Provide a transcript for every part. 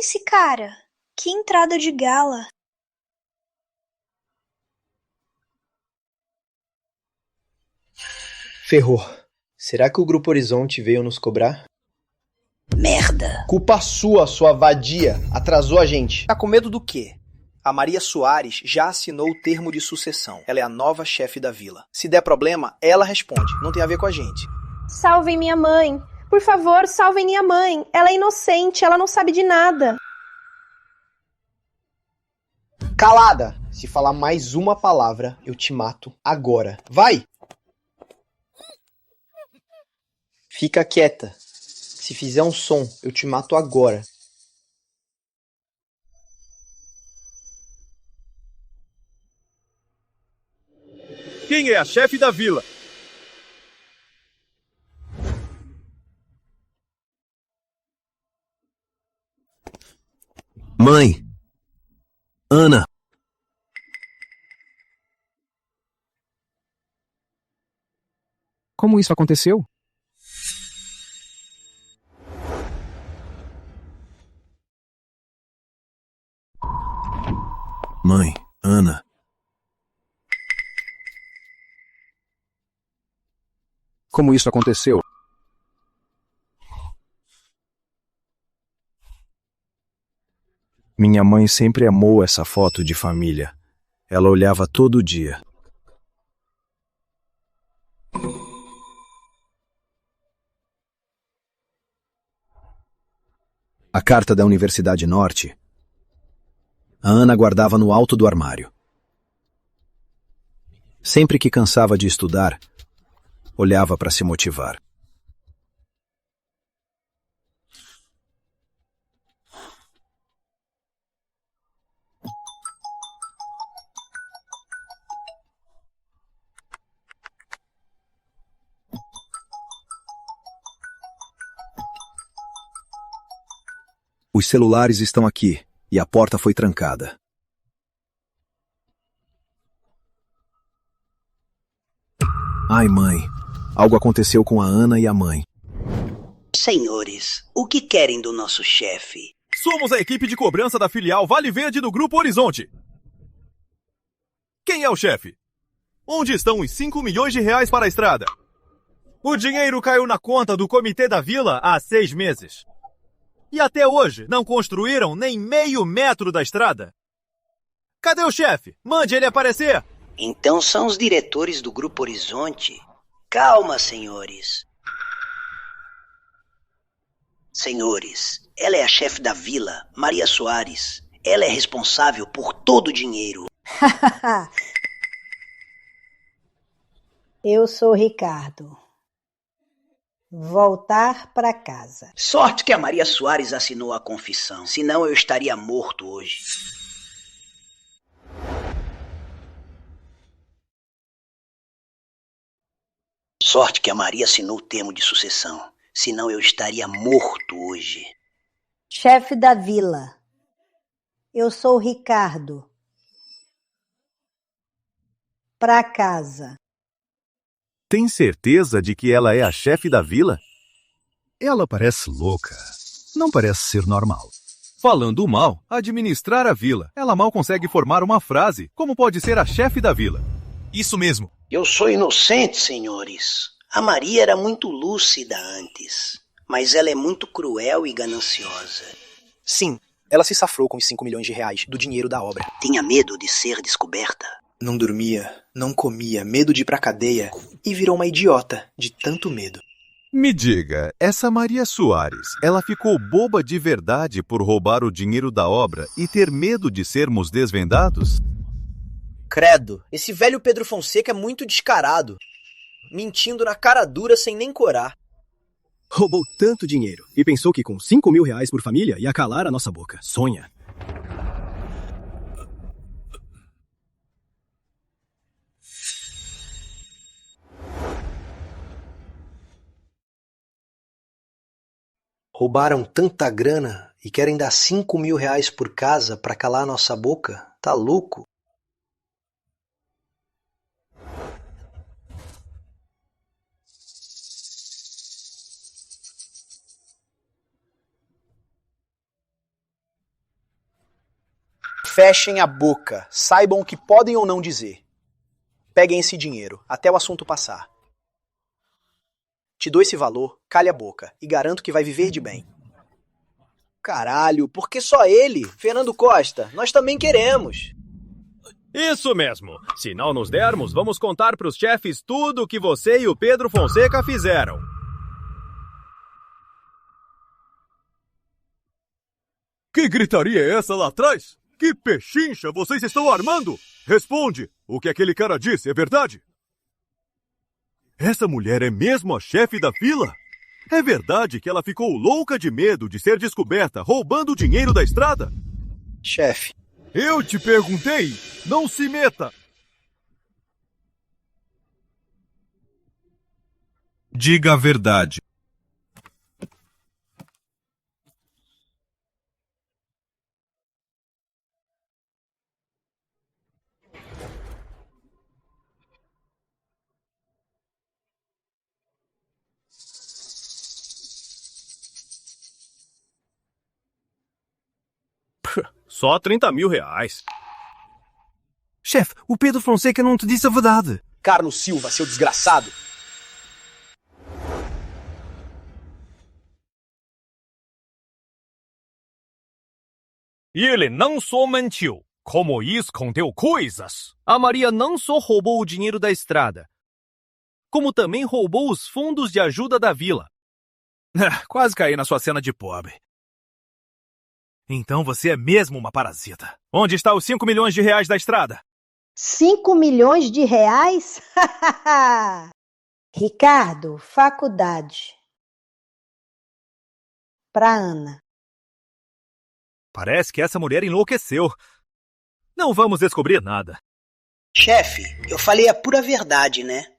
esse cara? Que entrada de gala! Ferrou. Será que o Grupo Horizonte veio nos cobrar? Merda! Culpa sua vadia. Atrasou a gente. Tá com medo do quê? A Maria Soares já assinou o termo de sucessão. Ela é a nova chefe da vila. Se der problema, ela responde. Não tem a ver com a gente. Salvem minha mãe. Por favor, salvem minha mãe. Ela é inocente, ela não sabe de nada. Calada! Se falar mais uma palavra, eu te mato agora. Vai! Fica quieta. Se fizer um som, eu te mato agora. Quem é a chefe da vila? Mãe! Ana! Como isso aconteceu? Mãe, Ana. Como isso aconteceu? Minha mãe sempre amou essa foto de família. Ela olhava todo dia. A carta da Universidade Norte, a Ana guardava no alto do armário. Sempre que cansava de estudar, olhava para se motivar. Os celulares estão aqui e a porta foi trancada. Ai, mãe, algo aconteceu com a Ana e a mãe. Senhores, o que querem do nosso chefe? Somos a equipe de cobrança da filial Vale Verde do Grupo Horizonte. Quem é o chefe? Onde estão os 5 milhões de reais para a estrada? O dinheiro caiu na conta do comitê da vila há 6 meses. E até hoje não construíram nem meio metro da estrada. Cadê o chefe? Mande ele aparecer! Então são os diretores do Grupo Horizonte? Calma, senhores. Senhores, ela é a chefe da vila, Maria Soares. Ela é responsável por todo o dinheiro. Eu sou Ricardo. Voltar para casa. Sorte que a Maria Soares assinou a confissão, senão eu estaria morto hoje. Sorte que a Maria assinou o termo de sucessão, senão eu estaria morto hoje. Chefe da vila. Eu sou Ricardo. Para casa. Tem certeza de que ela é a chefe da vila? Ela parece louca. Não parece ser normal. Falando mal, administrar a vila. Ela mal consegue formar uma frase. Como pode ser a chefe da vila? Isso mesmo. Eu sou inocente, senhores. A Maria era muito lúcida antes, mas ela é muito cruel e gananciosa. Sim, ela se safrou com os 5 milhões de reais do dinheiro da obra. Tinha medo de ser descoberta. Não dormia, não comia, medo de ir pra cadeia e virou uma idiota de tanto medo. Me diga, essa Maria Soares, ela ficou boba de verdade por roubar o dinheiro da obra e ter medo de sermos desvendados? Credo, esse velho Pedro Fonseca é muito descarado. Mentindo na cara dura sem nem corar. Roubou tanto dinheiro e pensou que com 5 mil reais por família ia calar a nossa boca. Sonha. Roubaram tanta grana e querem dar 5 mil reais por casa pra calar a nossa boca? Tá louco? Fechem a boca. Saibam o que podem ou não dizer. Peguem esse dinheiro, até o assunto passar. Te dou esse valor, calhe a boca, e garanto que vai viver de bem. Caralho, por que só ele? Fernando Costa, nós também queremos. Isso mesmo. Se não nos dermos, vamos contar pros chefes tudo o que você e o Pedro Fonseca fizeram. Que gritaria é essa lá atrás? Que pechincha vocês estão armando? Responde! O que aquele cara disse é verdade? Essa mulher é mesmo a chefe da vila? É verdade que ela ficou louca de medo de ser descoberta roubando o dinheiro da estrada? Chefe. Eu te perguntei! Não se meta! Diga a verdade. Só 30 mil reais. Chefe, o Pedro Fonseca não te disse a verdade. Carlos Silva, seu desgraçado. Ele não só mentiu, como escondeu coisas. A Maria não só roubou o dinheiro da estrada, como também roubou os fundos de ajuda da vila. Quase caí na sua cena de pobre. Então você é mesmo uma parasita. Onde está os 5 milhões de reais da estrada? 5 milhões de reais? Ricardo, faculdade. Pra Ana. Parece que essa mulher enlouqueceu. Não vamos descobrir nada. Chefe, eu falei a pura verdade, né?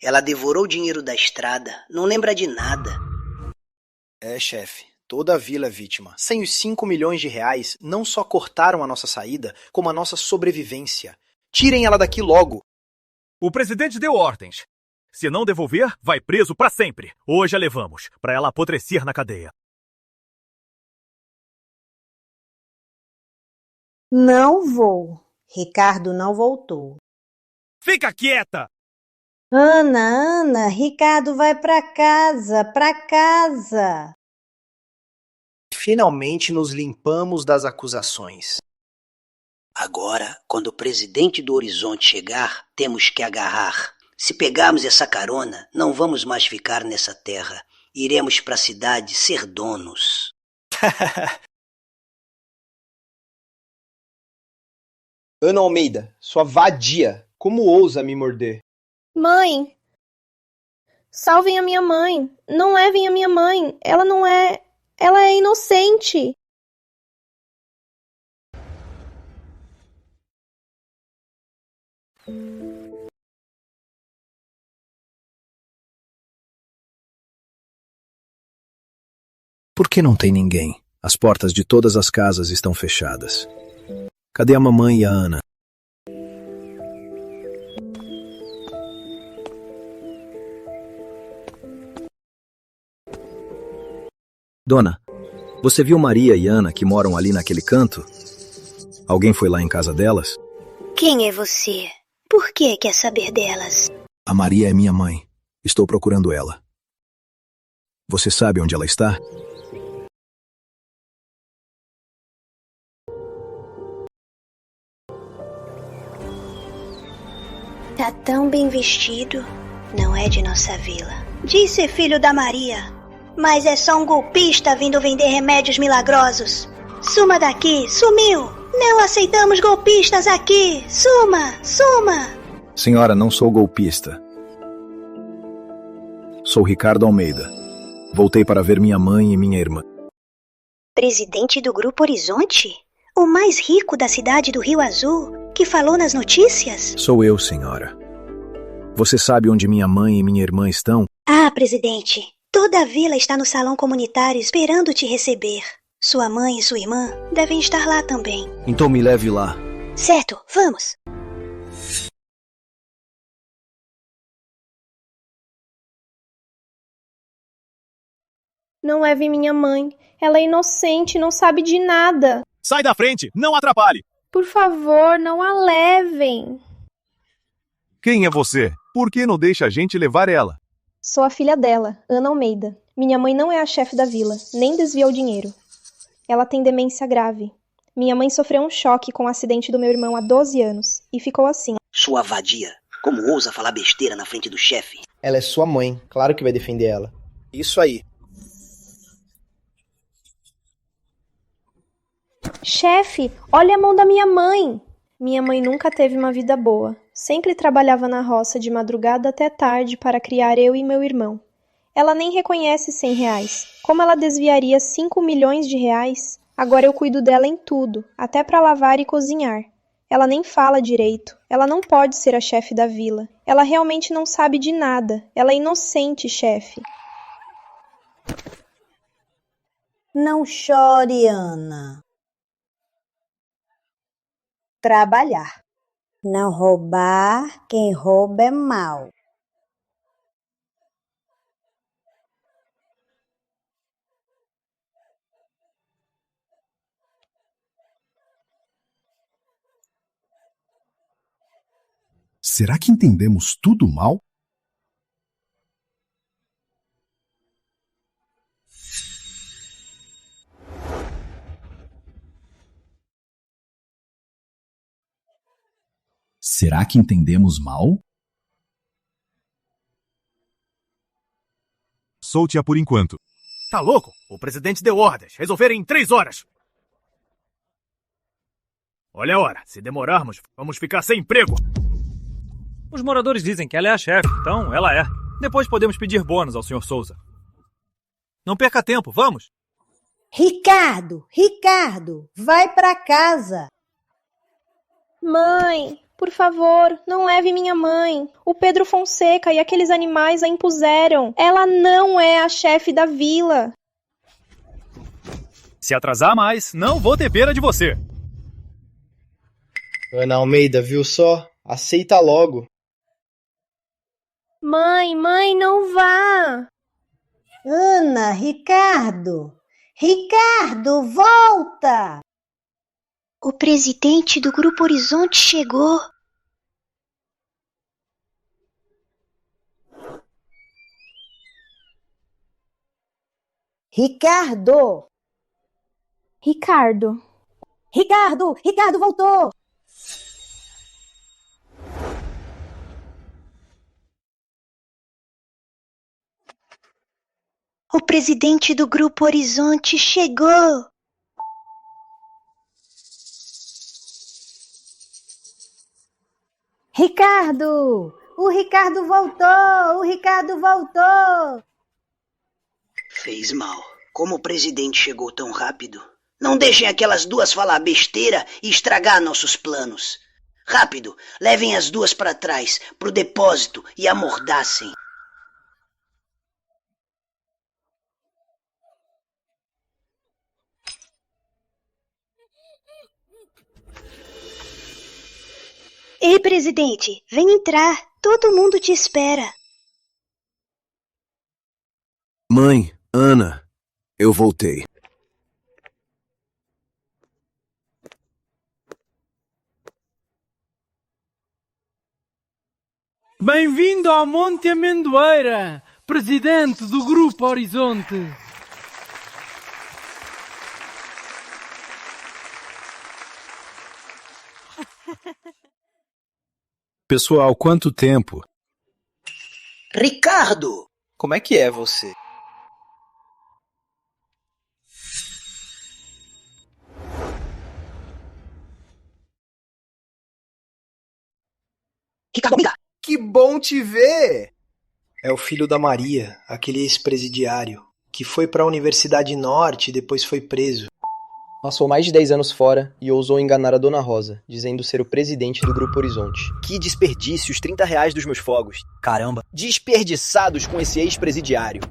Ela devorou o dinheiro da estrada, não lembra de nada. É, chefe. Toda a vila é vítima. Sem os 5 milhões de reais, não só cortaram a nossa saída, como a nossa sobrevivência. Tirem ela daqui logo. O presidente deu ordens. Se não devolver, vai preso pra sempre. Hoje a levamos, pra ela apodrecer na cadeia. Não vou. Ricardo não voltou. Fica quieta! Ana, Ricardo vai pra casa, pra casa. Finalmente nos limpamos das acusações. Agora, quando o presidente do Horizonte chegar, temos que agarrar. Se pegarmos essa carona, não vamos mais ficar nessa terra. Iremos para a cidade ser donos. Ana Almeida, sua vadia, como ousa me morder? Mãe! Salvem a minha mãe! Não levem a minha mãe! Ela não é... Ela é inocente! Por que não tem ninguém? As portas de todas as casas estão fechadas. Cadê a mamãe e a Ana? Dona, você viu Maria e Ana que moram ali naquele canto? Alguém foi lá em casa delas? Quem é você? Por que quer saber delas? A Maria é minha mãe. Estou procurando ela. Você sabe onde ela está? Tá tão bem vestido. Não é de nossa vila. Diz ser filho da Maria. Mas é só um golpista vindo vender remédios milagrosos. Suma daqui, sumiu! Não aceitamos golpistas aqui! Suma, suma! Senhora, não sou golpista. Sou Ricardo Almeida. Voltei para ver minha mãe e minha irmã. Presidente do Grupo Horizonte? O mais rico da cidade do Rio Azul, que falou nas notícias? Sou eu, senhora. Você sabe onde minha mãe e minha irmã estão? Ah, presidente, toda a vila está no salão comunitário esperando te receber. Sua mãe e sua irmã devem estar lá também. Então me leve lá. Certo, vamos. Não levem minha mãe. Ela é inocente, não sabe de nada. Sai da frente, não atrapalhe! Por favor, não a levem. Quem é você? Por que não deixa a gente levar ela? Sou a filha dela, Ana Almeida. Minha mãe não é a chefe da vila, nem desvia o dinheiro. Ela tem demência grave. Minha mãe sofreu um choque com o acidente do meu irmão há 12 anos e ficou assim. Sua vadia, como ousa falar besteira na frente do chefe? Ela é sua mãe, claro que vai defender ela. Isso aí. Chefe, olha a mão da minha mãe! Minha mãe nunca teve uma vida boa. Sempre trabalhava na roça de madrugada até tarde para criar eu e meu irmão. Ela nem reconhece R$100. Como ela desviaria 5 milhões de reais? Agora eu cuido dela em tudo, até para lavar e cozinhar. Ela nem fala direito. Ela não pode ser a chefe da vila. Ela realmente não sabe de nada. Ela é inocente, chefe. Não chore, Ana. Trabalhar. Não roubar, quem rouba é mau. Será que entendemos tudo mal? Será que entendemos mal? Solte-a por enquanto. Tá louco? O presidente deu ordens. Resolverem em 3 horas. Olha a hora. Se demorarmos, vamos ficar sem emprego. Os moradores dizem que ela é a chefe, então ela é. Depois podemos pedir bônus ao Sr. Souza. Não perca tempo, vamos! Ricardo, vai pra casa. Mãe, por favor, não leve minha mãe. O Pedro Fonseca e aqueles animais a impuseram. Ela não é a chefe da vila. Se atrasar mais, não vou ter pena de você. Ana Almeida, viu só? Aceita logo. Mãe, não vá. Ana, Ricardo, volta! O presidente do Grupo Horizonte chegou. Ricardo, voltou! O presidente do Grupo Horizonte chegou. Ricardo! O Ricardo voltou! Fez mal. Como o presidente chegou tão rápido? Não deixem aquelas duas falar besteira e estragar nossos planos. Rápido, levem as duas para trás, pro depósito e amordacem. Ei, presidente, vem entrar. Todo mundo te espera. Mãe, Ana, eu voltei. Bem-vindo ao Monte Amendoeira, presidente do Grupo Horizonte. Pessoal, quanto tempo? Ricardo! Como é que é você? Ricardo, me dá! Que bom te ver! É o filho da Maria, aquele ex-presidiário, que foi para a Universidade Norte e depois foi preso. Passou mais de 10 anos fora e ousou enganar a Dona Rosa, dizendo ser o presidente do Grupo Horizonte. Que desperdício, os R$30 dos meus fogos. Caramba, desperdiçados com esse ex-presidiário.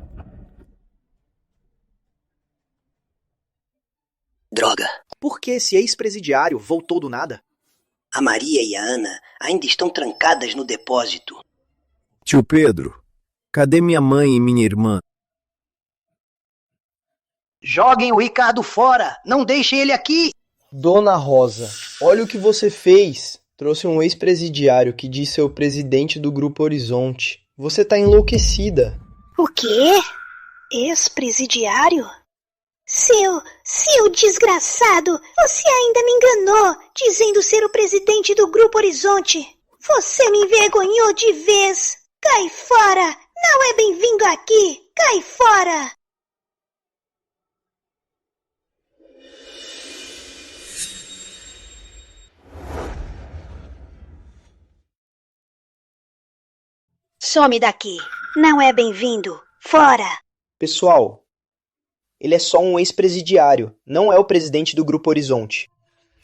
Droga! Por que esse ex-presidiário voltou do nada? A Maria e a Ana ainda estão trancadas no depósito. Tio Pedro, cadê minha mãe e minha irmã? Joguem o Ricardo fora! Não deixem ele aqui! Dona Rosa, olha o que você fez. Trouxe um ex-presidiário que diz ser o presidente do Grupo Horizonte. Você tá enlouquecida. O quê? Ex-presidiário? Seu desgraçado! Você ainda me enganou, dizendo ser o presidente do Grupo Horizonte. Você me envergonhou de vez. Cai fora! Não é bem-vindo aqui! Cai fora! Some daqui! Não é bem-vindo! Fora! Pessoal, ele é só um ex-presidiário, não é o presidente do Grupo Horizonte.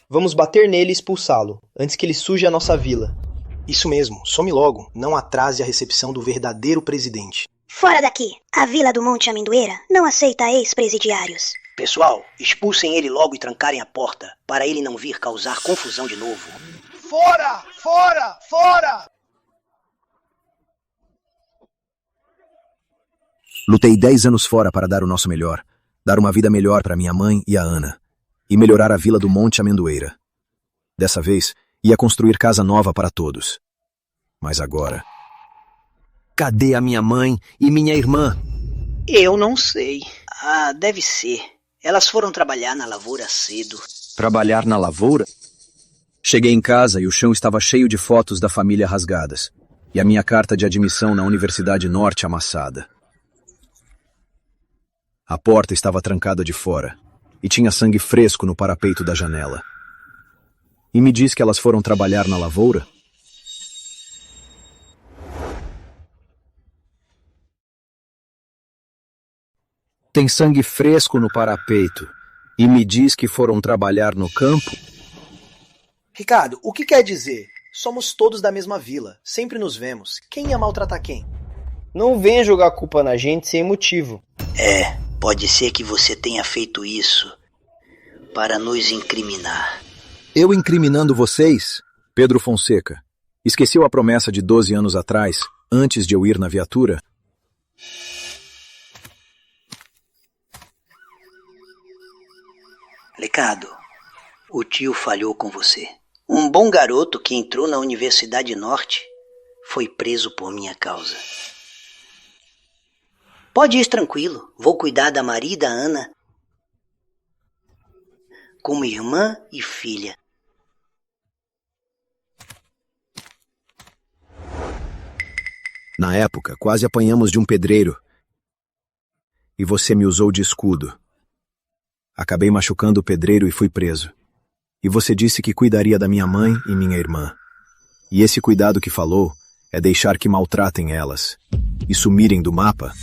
Vamos bater nele e expulsá-lo, antes que ele suje a nossa vila. Isso mesmo, some logo, não atrase a recepção do verdadeiro presidente. Fora daqui! A Vila do Monte Amendoeira não aceita ex-presidiários. Pessoal, expulsem ele logo e trancarem a porta, para ele não vir causar confusão de novo. Fora! Fora! Fora! Lutei 10 anos fora para dar o nosso melhor, dar uma vida melhor para minha mãe e a Ana, e melhorar a Vila do Monte Amendoeira. Dessa vez, ia construir casa nova para todos. Mas agora... Cadê a minha mãe e minha irmã? Eu não sei. Ah, deve ser. Elas foram trabalhar na lavoura cedo. Trabalhar na lavoura? Cheguei em casa e o chão estava cheio de fotos da família rasgadas, e a minha carta de admissão na Universidade Norte amassada. A porta estava trancada de fora, e tinha sangue fresco no parapeito da janela. E me diz que elas foram trabalhar na lavoura? Tem sangue fresco no parapeito, e me diz que foram trabalhar no campo? Ricardo, o que quer dizer? Somos todos da mesma vila, sempre nos vemos. Quem ia maltratar quem? Não venha jogar a culpa na gente sem motivo. Pode ser que você tenha feito isso para nos incriminar. Eu incriminando vocês? Pedro Fonseca, esqueceu a promessa de 12 anos atrás, antes de eu ir na viatura? Ricardo, o tio falhou com você. Um bom garoto que entrou na Universidade Norte foi preso por minha causa. Pode ir tranquilo, vou cuidar da Maria e da Ana como irmã e filha. Na época, quase apanhamos de um pedreiro. E você me usou de escudo. Acabei machucando o pedreiro e fui preso. E você disse que cuidaria da minha mãe e minha irmã. E esse cuidado que falou é deixar que maltratem elas e sumirem do mapa?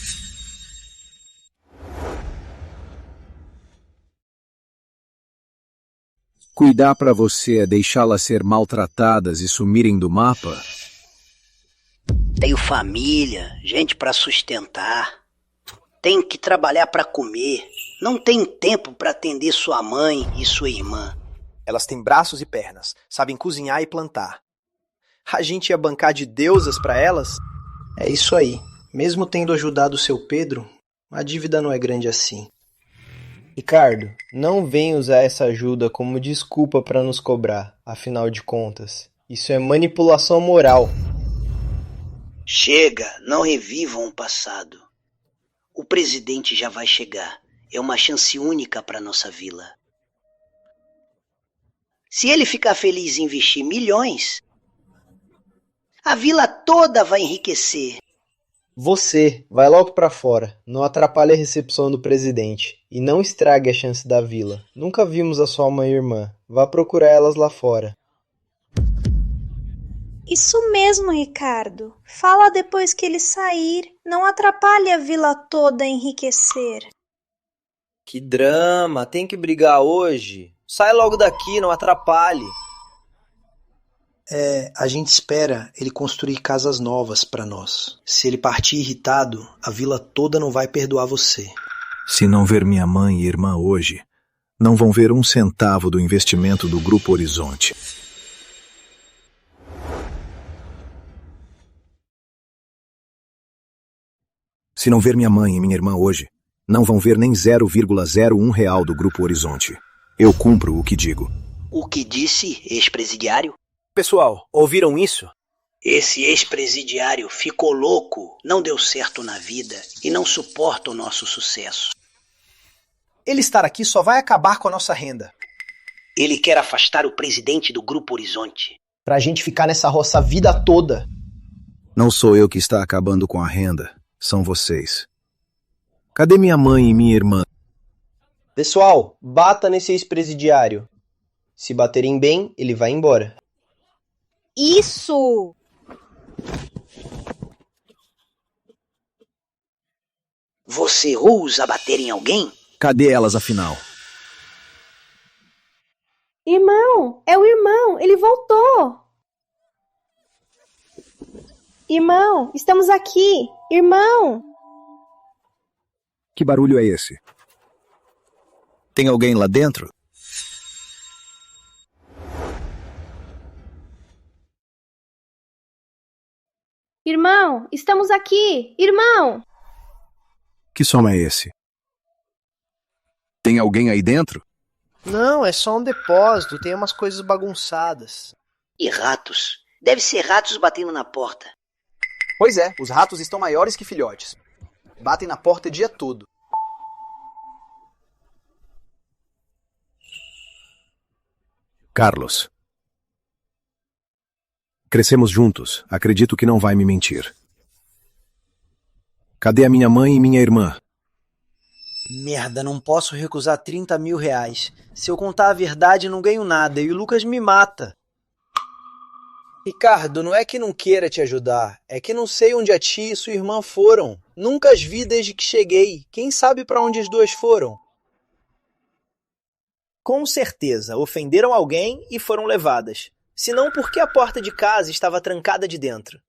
Cuidar para você é deixá-las ser maltratadas e sumirem do mapa? Tenho família, gente para sustentar. Tenho que trabalhar para comer. Não tenho tempo para atender sua mãe e sua irmã. Elas têm braços e pernas, sabem cozinhar e plantar. A gente ia bancar de deusas para elas? É isso aí. Mesmo tendo ajudado o seu Pedro, a dívida não é grande assim. Ricardo, não venha usar essa ajuda como desculpa para nos cobrar, afinal de contas. Isso é manipulação moral. Chega, não revivam o passado. O presidente já vai chegar. É uma chance única para nossa vila. Se ele ficar feliz em investir milhões, a vila toda vai enriquecer. Você, vai logo pra fora. Não atrapalhe a recepção do presidente. E não estrague a chance da vila. Nunca vimos a sua mãe e irmã. Vá procurar elas lá fora. Isso mesmo, Ricardo. Fala depois que ele sair. Não atrapalhe a vila toda a enriquecer. Que drama, tem que brigar hoje. Sai logo daqui, não atrapalhe. A gente espera ele construir casas novas para nós. Se ele partir irritado, a vila toda não vai perdoar você. Se não ver minha mãe e irmã hoje, não vão ver 1 centavo do investimento do Grupo Horizonte. Se não ver minha mãe e minha irmã hoje, não vão ver nem 0,01 real do Grupo Horizonte. Eu cumpro o que digo. O que disse, ex-presidiário? Pessoal, ouviram isso? Esse ex-presidiário ficou louco, não deu certo na vida e não suporta o nosso sucesso. Ele estar aqui só vai acabar com a nossa renda. Ele quer afastar o presidente do Grupo Horizonte. Pra gente ficar nessa roça a vida toda. Não sou eu que está acabando com a renda, são vocês. Cadê minha mãe e minha irmã? Pessoal, bata nesse ex-presidiário. Se baterem bem, ele vai embora. Isso! Você ousa bater em alguém? Cadê elas afinal? Irmão, é o irmão, ele voltou. Irmão, estamos aqui. Irmão. Que barulho é esse? Tem alguém lá dentro? Irmão, estamos aqui. Irmão. Que som é esse? Tem alguém aí dentro? Não, é só um depósito, tem umas coisas bagunçadas. E ratos? Deve ser ratos batendo na porta. Pois é, os ratos estão maiores que filhotes. Batem na porta o dia todo. Carlos. Crescemos juntos, acredito que não vai me mentir. Cadê a minha mãe e minha irmã? Merda, não posso recusar 30 mil reais. Se eu contar a verdade, não ganho nada e o Lucas me mata. Ricardo, não é que não queira te ajudar, é que não sei onde a tia e sua irmã foram. Nunca as vi desde que cheguei. Quem sabe para onde as duas foram? Com certeza, ofenderam alguém e foram levadas. Se não, por que a porta de casa estava trancada de dentro?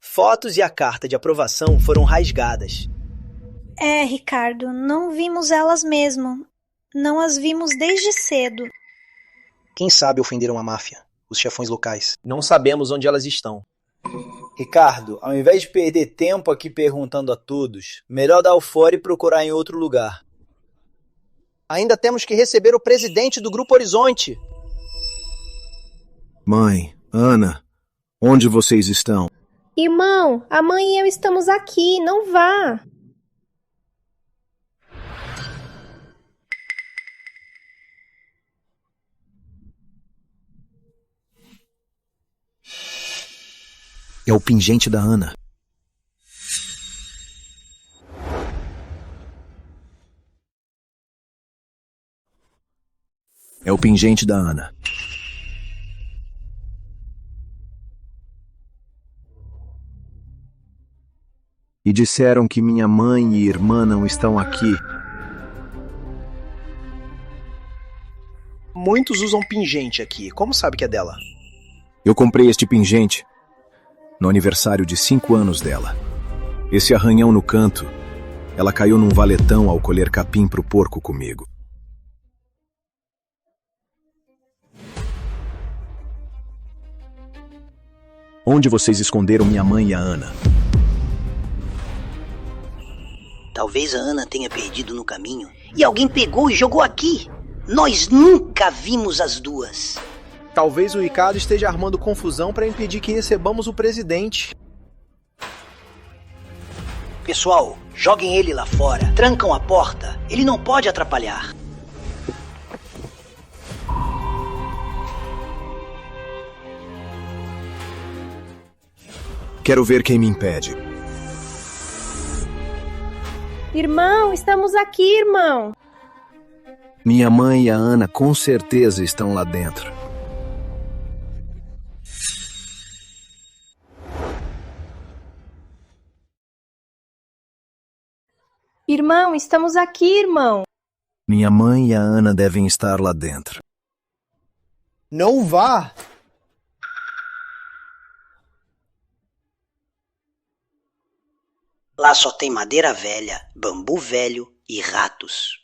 Fotos e a carta de aprovação foram rasgadas. É, Ricardo, não vimos elas mesmo. Não as vimos desde cedo. Quem sabe ofenderam a máfia, os chefões locais. Não sabemos onde elas estão. Ricardo, ao invés de perder tempo aqui perguntando a todos, melhor dar o fora e procurar em outro lugar. Ainda temos que receber o presidente do Grupo Horizonte. Mãe, Ana, onde vocês estão? Irmão, a mãe e eu estamos aqui, não vá. É o pingente da Ana. É o pingente da Ana. E disseram que minha mãe e irmã não estão aqui. Muitos usam pingente aqui. Como sabe que é dela? Eu comprei este pingente no aniversário de 5 anos dela. Esse arranhão no canto, ela caiu num valetão ao colher capim pro porco comigo. Onde vocês esconderam minha mãe e a Ana? Talvez a Ana tenha perdido no caminho e alguém pegou e jogou aqui. Nós nunca vimos as duas. Talvez o Ricardo esteja armando confusão para impedir que recebamos o presidente. Pessoal, joguem ele lá fora. Trancam a porta. Ele não pode atrapalhar. Quero ver quem me impede. Irmão, estamos aqui, irmão. Minha mãe e a Ana com certeza estão lá dentro. Irmão, estamos aqui, irmão. Minha mãe e a Ana devem estar lá dentro. Não vá! Lá só tem madeira velha, bambu velho e ratos.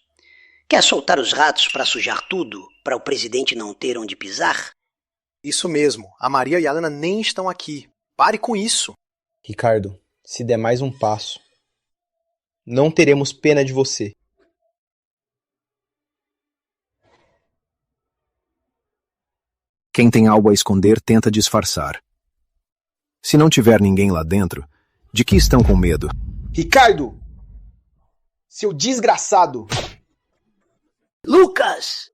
Quer soltar os ratos para sujar tudo, para o presidente não ter onde pisar? Isso mesmo, a Maria e a Ana nem estão aqui. Pare com isso. Ricardo, se der mais um passo, não teremos pena de você. Quem tem algo a esconder tenta disfarçar. Se não tiver ninguém lá dentro, de que estão com medo? Ricardo! Seu desgraçado! Lucas!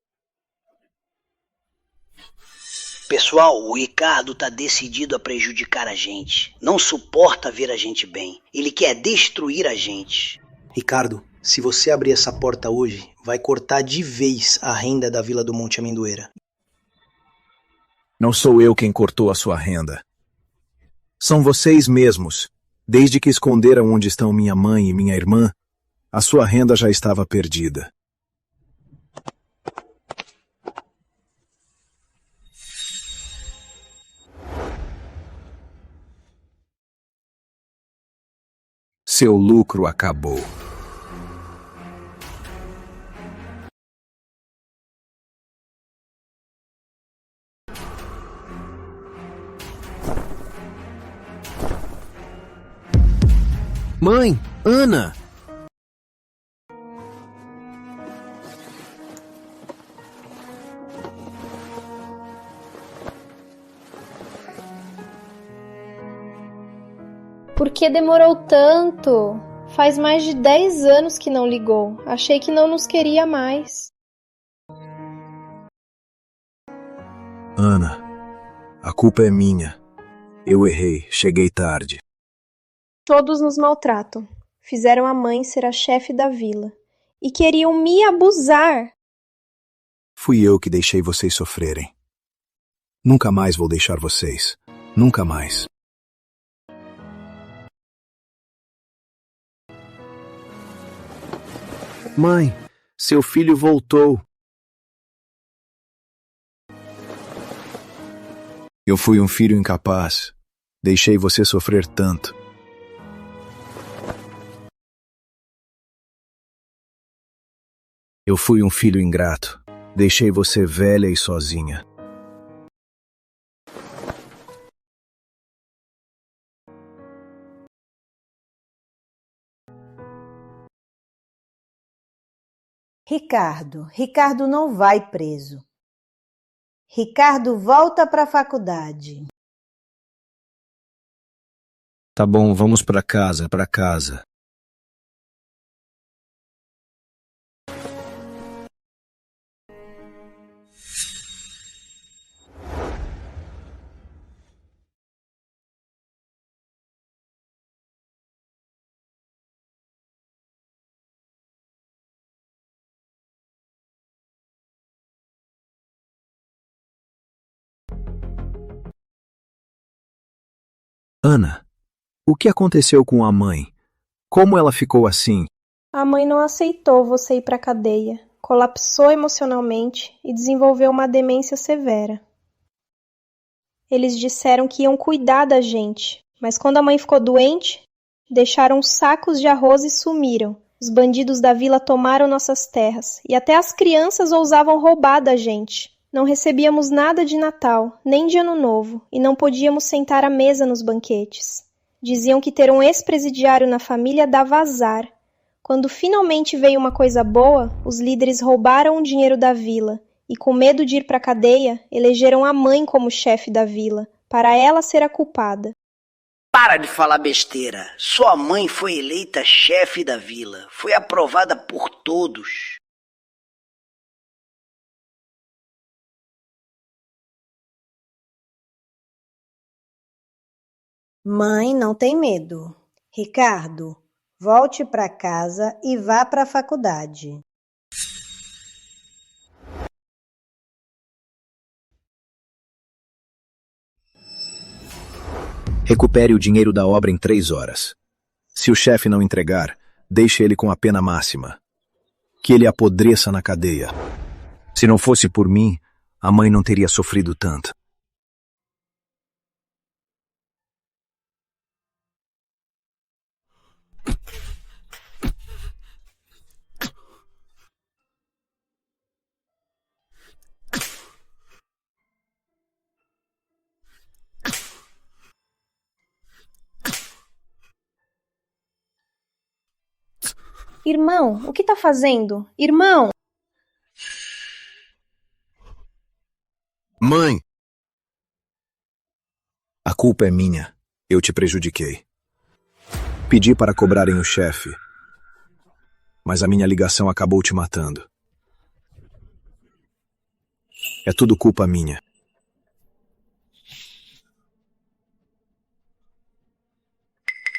Pessoal, o Ricardo tá decidido a prejudicar a gente. Não suporta ver a gente bem. Ele quer destruir a gente. Ricardo, se você abrir essa porta hoje, vai cortar de vez a renda da Vila do Monte Amendoeira. Não sou eu quem cortou a sua renda. São vocês mesmos. Desde que esconderam onde estão minha mãe e minha irmã, a sua renda já estava perdida. Seu lucro acabou. Mãe, Ana! Por que demorou tanto? Faz mais de 10 anos que não ligou. Achei que não nos queria mais. Ana, a culpa é minha. Eu errei, cheguei tarde. Todos nos maltratam. Fizeram a mãe ser a chefe da vila. E queriam me abusar. Fui eu que deixei vocês sofrerem. Nunca mais vou deixar vocês. Nunca mais. Mãe, seu filho voltou. Eu fui um filho incapaz. Deixei você sofrer tanto. Eu fui um filho ingrato. Deixei você velha e sozinha. Ricardo não vai preso. Ricardo volta para a faculdade. Tá bom, vamos pra casa, pra casa. Ana, o que aconteceu com a mãe? Como ela ficou assim? A mãe não aceitou você ir para a cadeia. Colapsou emocionalmente e desenvolveu uma demência severa. Eles disseram que iam cuidar da gente, mas quando a mãe ficou doente, deixaram sacos de arroz e sumiram. Os bandidos da vila tomaram nossas terras e até as crianças ousavam roubar da gente. Não recebíamos nada de Natal, nem de Ano Novo, e não podíamos sentar à mesa nos banquetes. Diziam que ter um ex-presidiário na família dava azar. Quando finalmente veio uma coisa boa, os líderes roubaram o dinheiro da vila e, com medo de ir para a cadeia, elegeram a mãe como chefe da vila, para ela ser a culpada. Para de falar besteira. Sua mãe foi eleita chefe da vila. Foi aprovada por todos. Mãe, não tem medo. Ricardo, volte para casa e vá para a faculdade. Recupere o dinheiro da obra em 3 horas. Se o chefe não entregar, deixe ele com a pena máxima. Que ele apodreça na cadeia. Se não fosse por mim, a mãe não teria sofrido tanto. Irmão, o que tá fazendo? Irmão! Mãe, A culpa é minha. Eu te prejudiquei. Pedi para cobrarem o chefe, mas a minha ligação acabou te matando. É tudo culpa minha.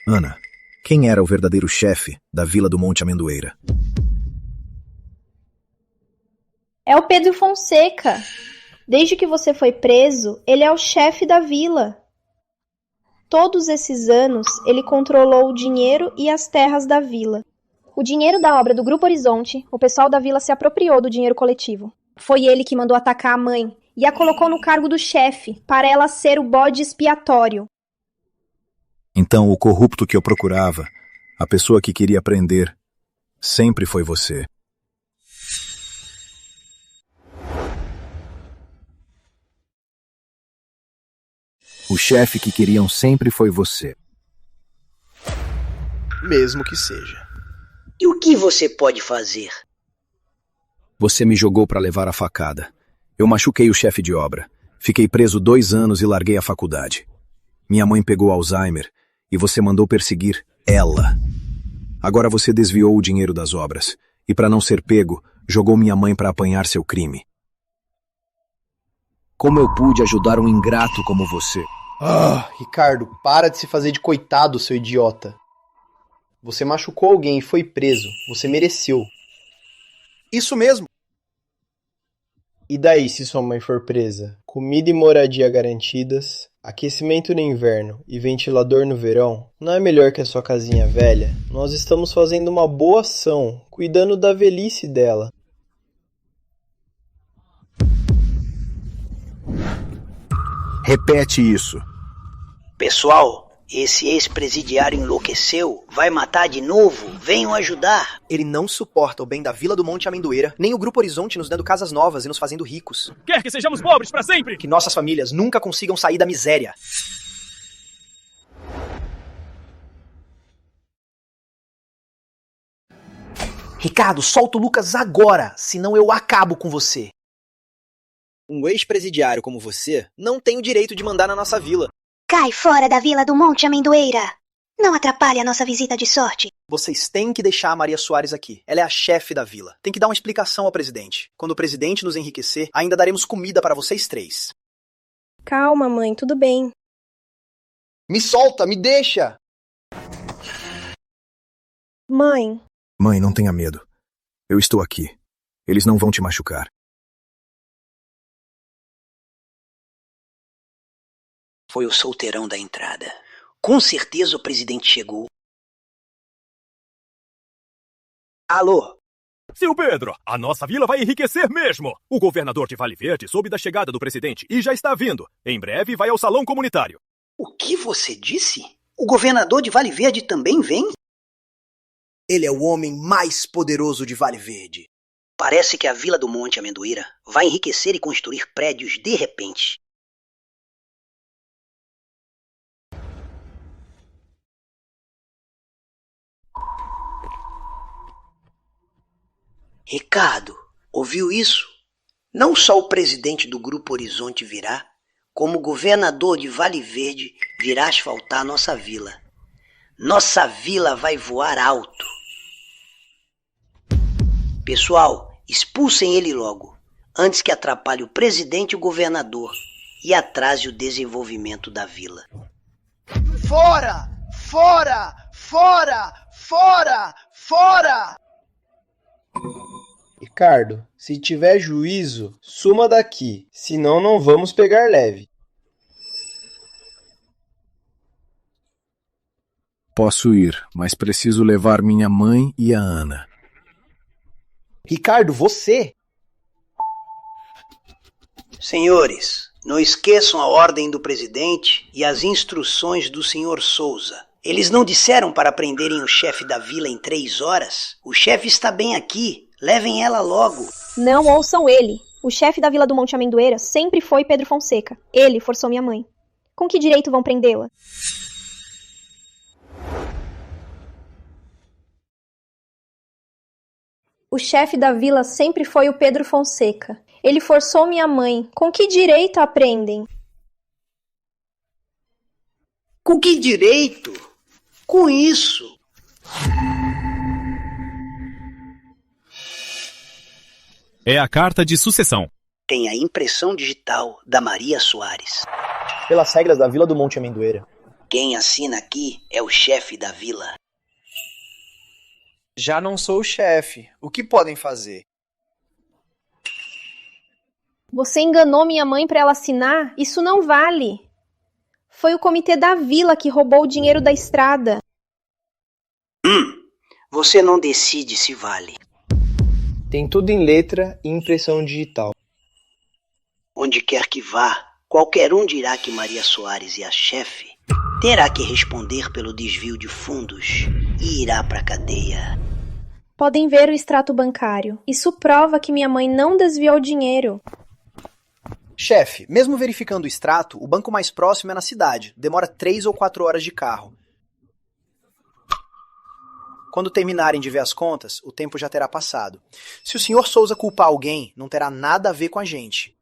Ana, quem era o verdadeiro chefe da Vila do Monte Amendoeira? É o Pedro Fonseca. Desde que você foi preso, ele é o chefe da vila. Todos esses anos, ele controlou o dinheiro e as terras da vila. O dinheiro da obra do Grupo Horizonte, o pessoal da vila se apropriou do dinheiro coletivo. Foi ele que mandou atacar a mãe e a colocou no cargo do chefe, para ela ser o bode expiatório. Então o corrupto que eu procurava, a pessoa que queria prender, sempre foi você. O chefe que queriam sempre foi você. Mesmo que seja. E o que você pode fazer? Você me jogou para levar a facada. Eu machuquei o chefe de obra. Fiquei preso 2 anos e larguei a faculdade. Minha mãe pegou Alzheimer e você mandou perseguir ela. Agora você desviou o dinheiro das obras e, para não ser pego, jogou minha mãe para apanhar seu crime. Como eu pude ajudar um ingrato como você? Ricardo, para de se fazer de coitado, seu idiota. Você machucou alguém e foi preso. Você mereceu. Isso mesmo. E daí se sua mãe for presa? Comida e moradia garantidas, aquecimento no inverno e ventilador no verão? Não é melhor que a sua casinha velha? Nós estamos fazendo uma boa ação, cuidando da velhice dela. Repete isso. Pessoal, esse ex-presidiário enlouqueceu. Vai matar de novo? Venham ajudar. Ele não suporta o bem da Vila do Monte Amendoeira, nem o Grupo Horizonte nos dando casas novas e nos fazendo ricos. Quer que sejamos pobres para sempre? Que nossas famílias nunca consigam sair da miséria. Ricardo, solta o Lucas agora, senão eu acabo com você. Um ex-presidiário como você não tem o direito de mandar na nossa vila. Cai fora da Vila do Monte Amendoeira. Não atrapalhe a nossa visita de sorte. Vocês têm que deixar a Maria Soares aqui. Ela é a chefe da vila. Tem que dar uma explicação ao presidente. Quando o presidente nos enriquecer, ainda daremos comida para vocês 3. Calma, mãe, tudo bem. Me solta, me deixa! Mãe. Mãe, não tenha medo. Eu estou aqui. Eles não vão te machucar. Foi o solteirão da entrada. Com certeza o presidente chegou. Alô? Seu Pedro, a nossa vila vai enriquecer mesmo. O governador de Vale Verde soube da chegada do presidente e já está vindo. Em breve vai ao salão comunitário. O que você disse? O governador de Vale Verde também vem? Ele é o homem mais poderoso de Vale Verde. Parece que a Vila do Monte Amendoeira vai enriquecer e construir prédios de repente. Ricardo, ouviu isso? Não só o presidente do Grupo Horizonte virá, como o governador de Vale Verde virá asfaltar nossa vila. Nossa vila vai voar alto. Pessoal, expulsem ele logo, antes que atrapalhe o presidente e o governador e atrase o desenvolvimento da vila. Fora! Fora! Fora! Fora! Fora! Ricardo, se tiver juízo, suma daqui, senão não vamos pegar leve. Posso ir, mas preciso levar minha mãe e a Ana. Ricardo, você? Senhores, não esqueçam a ordem do presidente e as instruções do senhor Souza. Eles não disseram para prenderem o chefe da vila em 3 horas? O chefe está bem aqui. Levem ela logo. Não ouçam ele. O chefe da Vila do Monte Amendoeira sempre foi Pedro Fonseca. Ele forçou minha mãe. Com que direito vão prendê-la? O chefe da vila sempre foi o Pedro Fonseca. Ele forçou minha mãe. Com que direito a prendem? Com que direito? Com isso. É a carta de sucessão. Tem a impressão digital da Maria Soares. Pelas regras da Vila do Monte Amendoeira. Quem assina aqui é o chefe da vila. Já não sou o chefe. O que podem fazer? Você enganou minha mãe para ela assinar? Isso não vale. Foi o comitê da vila que roubou o dinheiro da estrada. Você não decide se vale. Tem tudo em letra e impressão digital. Onde quer que vá, qualquer um dirá que Maria Soares é a chefe. Terá que responder pelo desvio de fundos e irá para a cadeia. Podem ver o extrato bancário. Isso prova que minha mãe não desviou o dinheiro. Chefe, mesmo verificando o extrato, o banco mais próximo é na cidade. Demora 3 ou 4 horas de carro. Quando terminarem de ver as contas, o tempo já terá passado. Se o Sr. Souza culpar alguém, não terá nada a ver com a gente.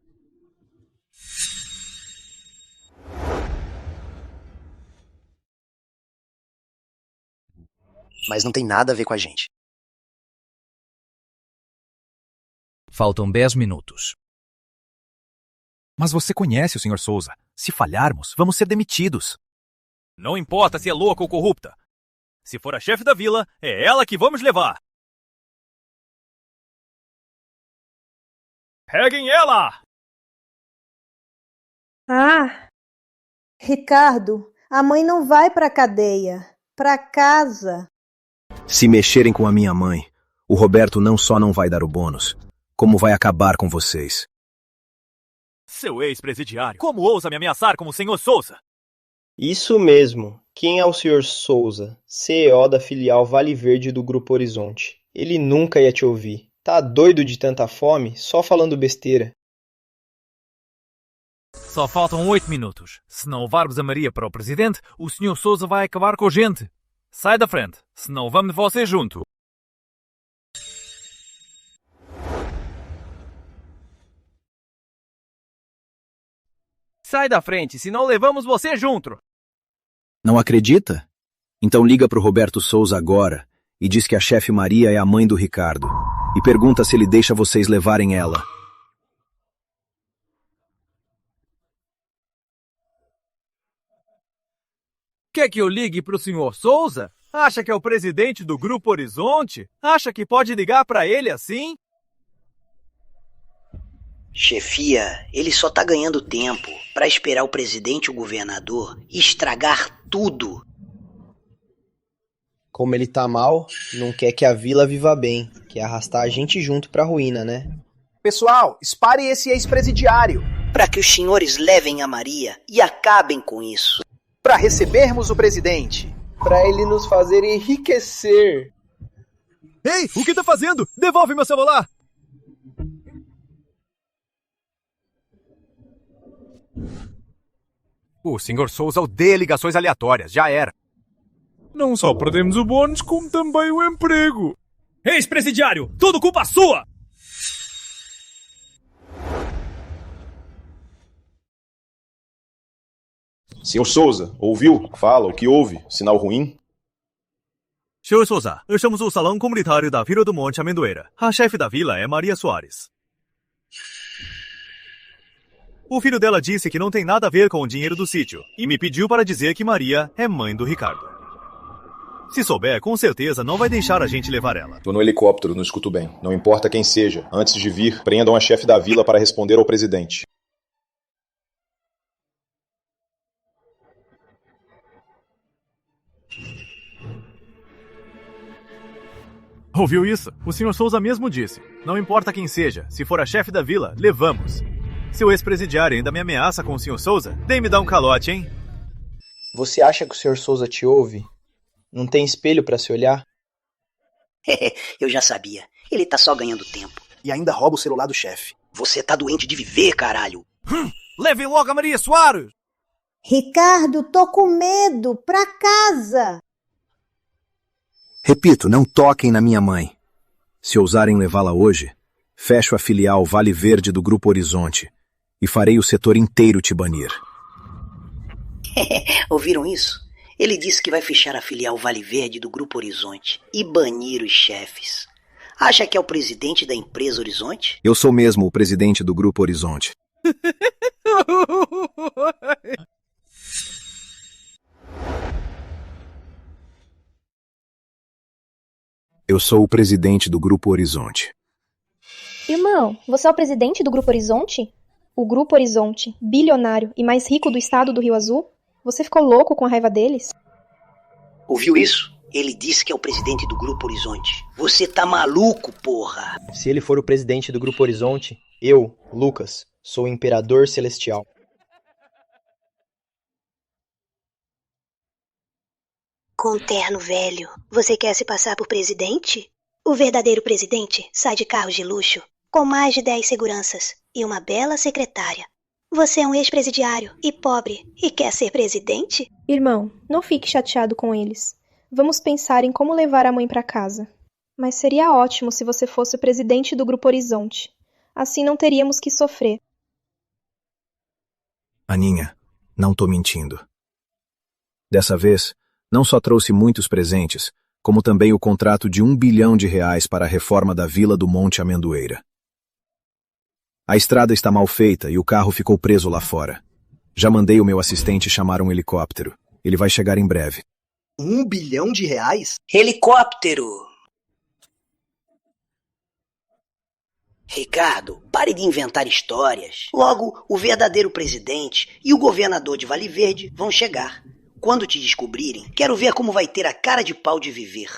Mas não tem nada a ver com a gente. Faltam 10 minutos. Mas você conhece o Sr. Souza. Se falharmos, vamos ser demitidos. Não importa se é louca ou corrupta. Se for a chefe da vila, é ela que vamos levar. Peguem ela! Ah, Ricardo, a mãe não vai pra cadeia, pra casa. Se mexerem com a minha mãe, o Roberto não só não vai dar o bônus, como vai acabar com vocês. Seu ex-presidiário, como ousa me ameaçar como o Sr. Souza? Isso mesmo. Quem é o Sr. Souza, CEO da filial Vale Verde do Grupo Horizonte? Ele nunca ia te ouvir. Tá doido de tanta fome? Só falando besteira. Só faltam 8 minutos. Se não levarmos a Maria para o presidente, o Sr. Souza vai acabar com a gente. Sai da frente, senão vamos você junto. Sai da frente, senão levamos você junto. Não acredita? Então liga pro Roberto Souza agora e diz que a chefe Maria é a mãe do Ricardo. E pergunta se ele deixa vocês levarem ela. Quer que eu ligue pro Sr. Souza? Acha que é o presidente do Grupo Horizonte? Acha que pode ligar pra ele assim? Chefia, ele só tá ganhando tempo para esperar o presidente e o governador estragar tudo. Como ele tá mal, não quer que a vila viva bem, quer arrastar a gente junto pra ruína, né? Pessoal, espare esse ex-presidiário. Para que os senhores levem a Maria e acabem com isso. Para recebermos o presidente. Pra ele nos fazer enriquecer. Ei, o que tá fazendo? Devolve meu celular! O Sr. Souza odeia ligações aleatórias, já era. Não só perdemos o bônus, como também o emprego. Ex-presidiário, tudo culpa sua! Sr. Souza, ouviu? Fala, o que houve? Sinal ruim? Sr. Souza, estamos no salão comunitário da Vila do Monte Amendoeira. A chefe da vila é Maria Soares. O filho dela disse que não tem nada a ver com o dinheiro do sítio e me pediu para dizer que Maria é mãe do Ricardo. Se souber, com certeza não vai deixar a gente levar ela. Tô no helicóptero, não escuto bem. Não importa quem seja. Antes de vir, prendam a chefe da vila para responder ao presidente. Ouviu isso? O Sr. Souza mesmo disse. Não importa quem seja, se for a chefe da vila, levamos. Se o ex-presidiário ainda me ameaça com o Sr. Souza, nem me dá um calote, hein? Você acha que o Sr. Souza te ouve? Não tem espelho pra se olhar? Eu já sabia. Ele tá só ganhando tempo. E ainda rouba o celular do chefe. Você tá doente de viver, caralho. Levem logo a Maria Soares! Ricardo, tô com medo. Pra casa. Repito, não toquem na minha mãe. Se ousarem levá-la hoje, fecho a filial Vale Verde do Grupo Horizonte e farei o setor inteiro te banir. Ouviram isso? Ele disse que vai fechar a filial Vale Verde do Grupo Horizonte e banir os chefes. Acha que é o presidente da empresa Horizonte? Eu sou mesmo o presidente do Grupo Horizonte. Eu sou o presidente do Grupo Horizonte. Irmão, você é o presidente do Grupo Horizonte? O Grupo Horizonte, bilionário e mais rico do estado do Rio Azul? Você ficou louco com a raiva deles? Ouviu isso? Ele disse que é o presidente do Grupo Horizonte. Você tá maluco, porra! Se ele for o presidente do Grupo Horizonte, eu, Lucas, sou o Imperador Celestial. Com um terno velho, você quer se passar por presidente? O verdadeiro presidente sai de carros de luxo, com mais de 10 seguranças e uma bela secretária. Você é um ex-presidiário e pobre e quer ser presidente? Irmão, não fique chateado com eles. Vamos pensar em como levar a mãe para casa. Mas seria ótimo se você fosse o presidente do Grupo Horizonte. Assim não teríamos que sofrer. Aninha, não tô mentindo. Dessa vez, não só trouxe muitos presentes, como também o contrato de R$1 bilhão para a reforma da Vila do Monte Amendoeira. A estrada está mal feita e o carro ficou preso lá fora. Já mandei o meu assistente chamar um helicóptero. Ele vai chegar em breve. R$1 bilhão? Helicóptero! Ricardo, pare de inventar histórias. Logo, o verdadeiro presidente e o governador de Vale Verde vão chegar. Quando te descobrirem, quero ver como vai ter a cara de pau de viver.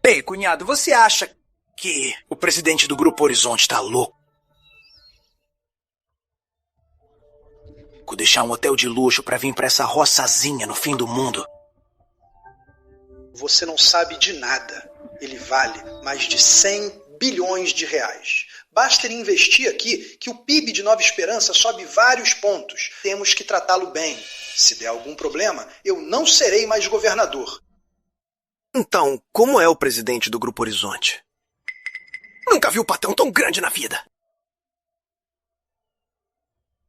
Ei, cunhado, você acha que o presidente do Grupo Horizonte tá louco? Deixar um hotel de luxo pra vir pra essa roçazinha no fim do mundo. Você não sabe de nada. Ele vale mais de 100 bilhões de reais. Basta ele investir aqui que o PIB de Nova Esperança sobe vários pontos. Temos que tratá-lo bem. Se der algum problema, eu não serei mais governador. Então, como é o presidente do Grupo Horizonte? Nunca vi o patrão tão grande na vida.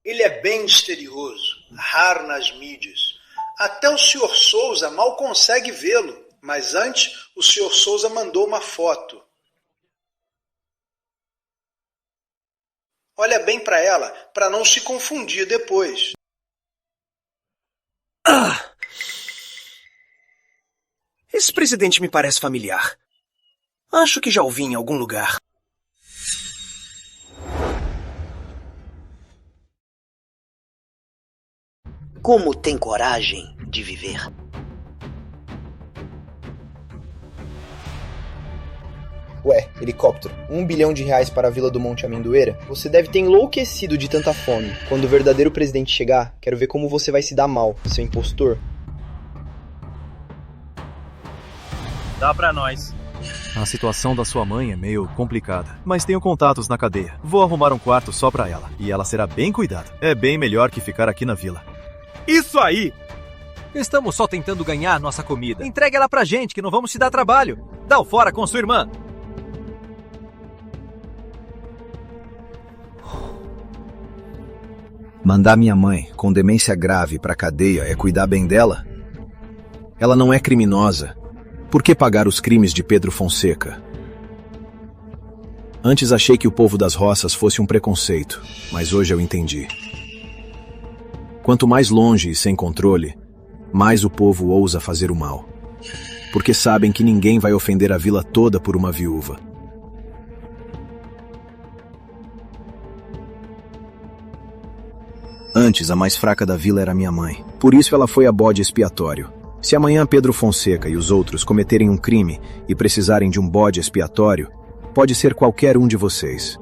Ele é bem misterioso, raro nas mídias. Até o Sr. Souza mal consegue vê-lo, mas antes o Sr. Souza mandou uma foto. Olha bem para ela, para não se confundir depois. Esse presidente me parece familiar. Acho que já o vi em algum lugar. Como tem coragem de viver? Ué, helicóptero, R$1 bilhão para a Vila do Monte Amendoeira? Você deve ter enlouquecido de tanta fome. Quando o verdadeiro presidente chegar, quero ver como você vai se dar mal, seu impostor. Dá pra nós. A situação da sua mãe é meio complicada, mas tenho contatos na cadeia. Vou arrumar um quarto só pra ela, e ela será bem cuidada. É bem melhor que ficar aqui na vila. Isso aí! Estamos só tentando ganhar nossa comida. Entregue ela pra gente, que não vamos te dar trabalho. Dá o fora com sua irmã. Mandar minha mãe, com demência grave, pra cadeia é cuidar bem dela? Ela não é criminosa. Por que pagar os crimes de Pedro Fonseca? Antes achei que o povo das roças fosse um preconceito, mas hoje eu entendi. Quanto mais longe e sem controle, mais o povo ousa fazer o mal. Porque sabem que ninguém vai ofender a vila toda por uma viúva. Antes, a mais fraca da vila era minha mãe. Por isso ela foi a bode expiatório. Se amanhã Pedro Fonseca e os outros cometerem um crime e precisarem de um bode expiatório, pode ser qualquer um de vocês.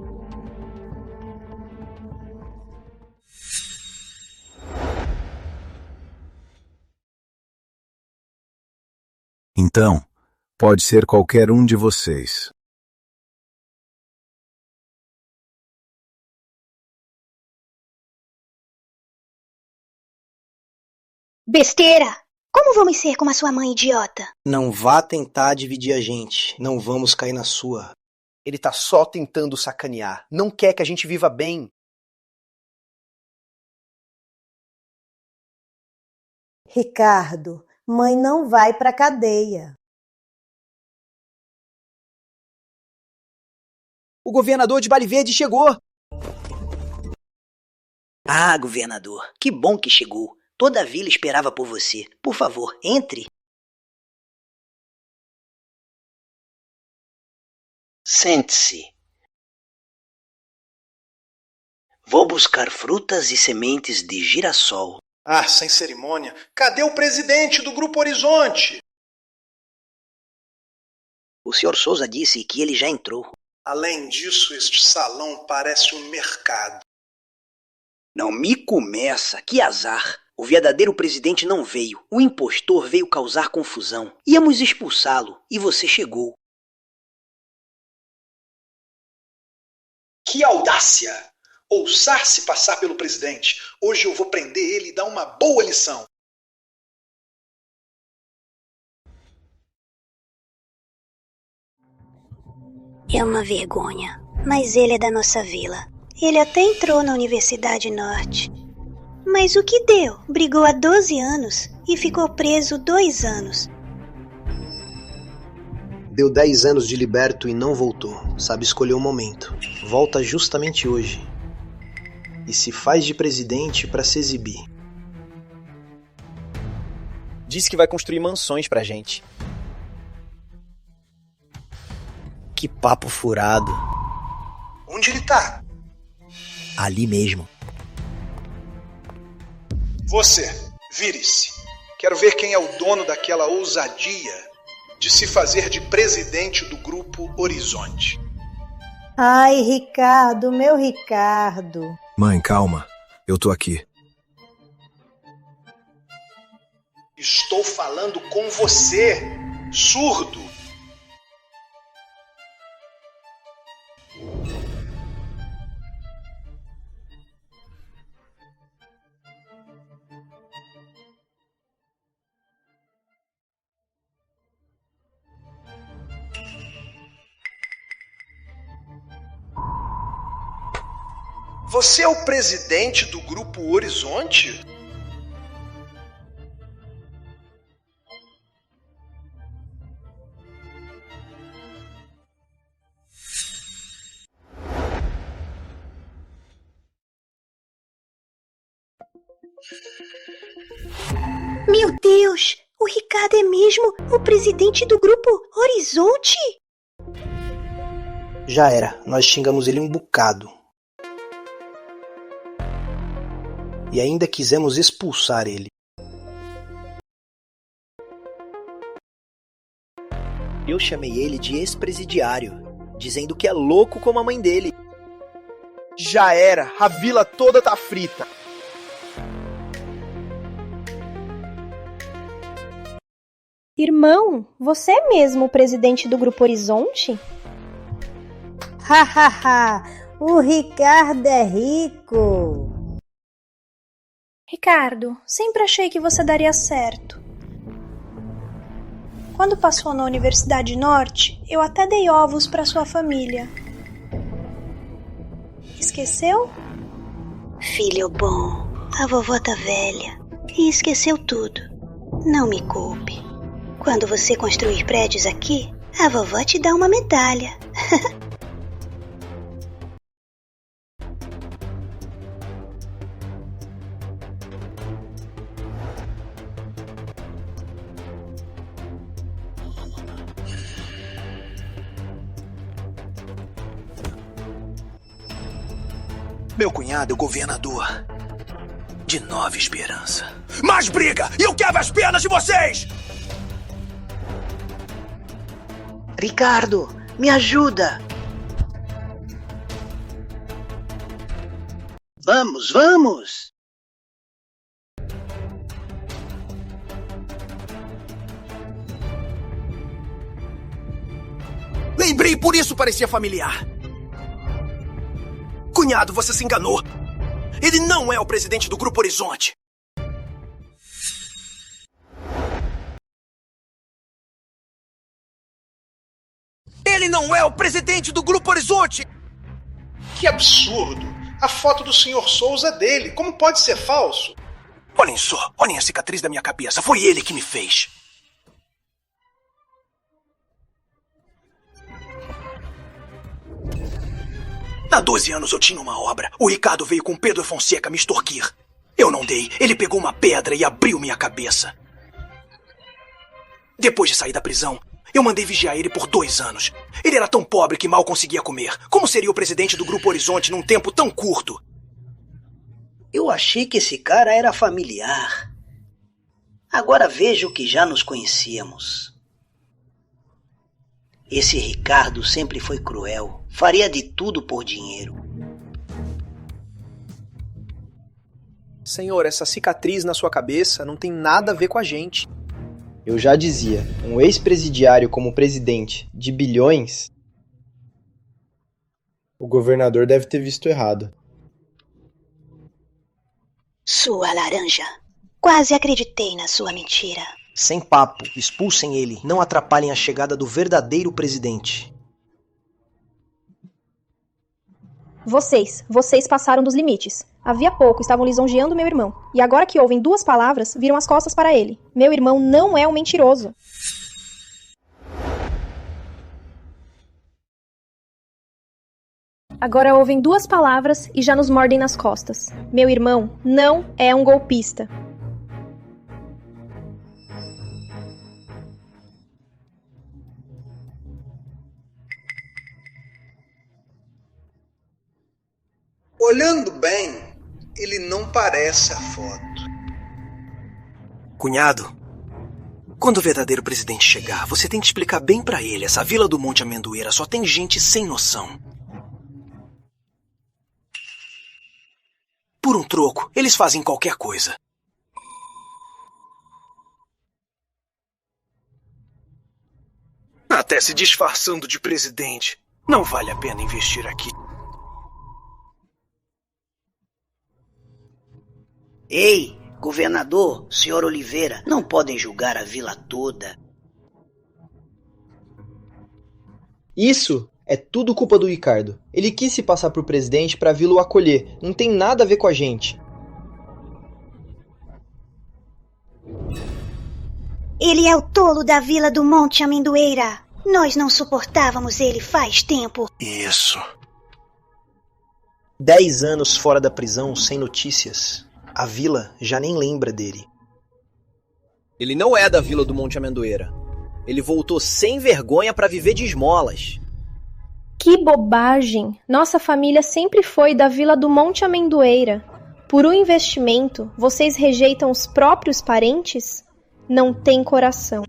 Então, pode ser qualquer um de vocês. Besteira! Como vamos ser como a sua mãe idiota? Não vá tentar dividir a gente. Não vamos cair na sua. Ele tá só tentando sacanear. Não quer que a gente viva bem. Ricardo, mãe não vai pra cadeia. O governador de Vale Verde chegou. Ah, governador, que bom que chegou. Toda a vila esperava por você. Por favor, entre. Sente-se. Vou buscar frutas e sementes de girassol. Ah, sem cerimônia. Cadê o presidente do Grupo Horizonte? O senhor Souza disse que ele já entrou. Além disso, este salão parece um mercado. Não me começa, que azar. O verdadeiro presidente não veio. O impostor veio causar confusão. Íamos expulsá-lo e você chegou. Que audácia! Ousar-se passar pelo presidente. Hoje eu vou prender ele e dar uma boa lição. É uma vergonha, mas ele é da nossa vila. Ele até entrou na Universidade Norte. Mas o que deu? Brigou há 12 anos e ficou preso 2 anos. Deu 10 anos de liberto e não voltou. Sabe escolher o momento. Volta justamente hoje. E se faz de presidente pra se exibir. Diz que vai construir mansões pra gente. Que papo furado. Onde ele tá? Ali mesmo. Você, vire-se. Quero ver quem é o dono daquela ousadia de se fazer de presidente do Grupo Horizonte. Ai, Ricardo, meu Ricardo. Mãe, calma. Eu tô aqui. Estou falando com você, surdo. Você é o presidente do Grupo Horizonte? Meu Deus! O Ricardo é mesmo o presidente do Grupo Horizonte? Já era. Nós xingamos ele um bocado. E ainda quisemos expulsar ele. Eu chamei ele de ex-presidiário, dizendo que é louco como a mãe dele. Já era, a vila toda tá frita. Irmão, você é mesmo o presidente do Grupo Horizonte? Hahaha, o Ricardo é rico. Ricardo, sempre achei que você daria certo. Quando passou na Universidade Norte, eu até dei ovos para sua família. Esqueceu? Filho bom, a vovó tá velha e esqueceu tudo. Não me culpe. Quando você construir prédios aqui, a vovó te dá uma medalha. Meu cunhado é o governador de Nova Esperança. Mais briga! E eu quebro as pernas de vocês! Ricardo, me ajuda! Vamos, vamos! Lembrei, por isso parecia familiar. Cunhado, você se enganou. Ele não é o presidente do Grupo Horizonte. Ele não é o presidente do Grupo Horizonte! Que absurdo! A foto do Sr. Souza é dele. Como pode ser falso? Olhem só, olhem a cicatriz da minha cabeça. Foi ele que me fez. Há 12 anos eu tinha uma obra. O Ricardo veio com Pedro Fonseca me extorquir. Eu não dei. Ele pegou uma pedra e abriu minha cabeça. Depois de sair da prisão, eu mandei vigiar ele por 2 anos. Ele era tão pobre que mal conseguia comer. Como seria o presidente do Grupo Horizonte num tempo tão curto? Eu achei que esse cara era familiar. Agora vejo que já nos conhecíamos. Esse Ricardo sempre foi cruel. Faria de tudo por dinheiro. Senhor, essa cicatriz na sua cabeça não tem nada a ver com a gente. Eu já dizia, um ex-presidiário como presidente de bilhões... O governador deve ter visto errado. Sua laranja. Quase acreditei na sua mentira. Sem papo, expulsem ele. Não atrapalhem a chegada do verdadeiro presidente. Vocês passaram dos limites. Havia pouco estavam lisonjeando meu irmão. E agora que ouvem 2 palavras, viram as costas para ele. Meu irmão não é um mentiroso. Agora ouvem 2 palavras e já nos mordem nas costas. Meu irmão não é um golpista. Olhando bem, ele não parece a foto. Cunhado, quando o verdadeiro presidente chegar, você tem que explicar bem pra ele. Essa vila do Monte Amendoeira só tem gente sem noção. Por um troco, eles fazem qualquer coisa. Até se disfarçando de presidente. Não vale a pena investir aqui. Ei, governador, senhor Oliveira, não podem julgar a vila toda. Isso é tudo culpa do Ricardo. Ele quis se passar por presidente pra vila o acolher. Não tem nada a ver com a gente. Ele é o tolo da vila do Monte Amendoeira. Nós não suportávamos ele faz tempo. Isso. 10 anos fora da prisão, sem notícias. A vila já nem lembra dele. Ele não é da vila do Monte Amendoeira. Ele voltou sem vergonha pra viver de esmolas. Que bobagem! Nossa família sempre foi da vila do Monte Amendoeira. Por um investimento, vocês rejeitam os próprios parentes? Não tem coração.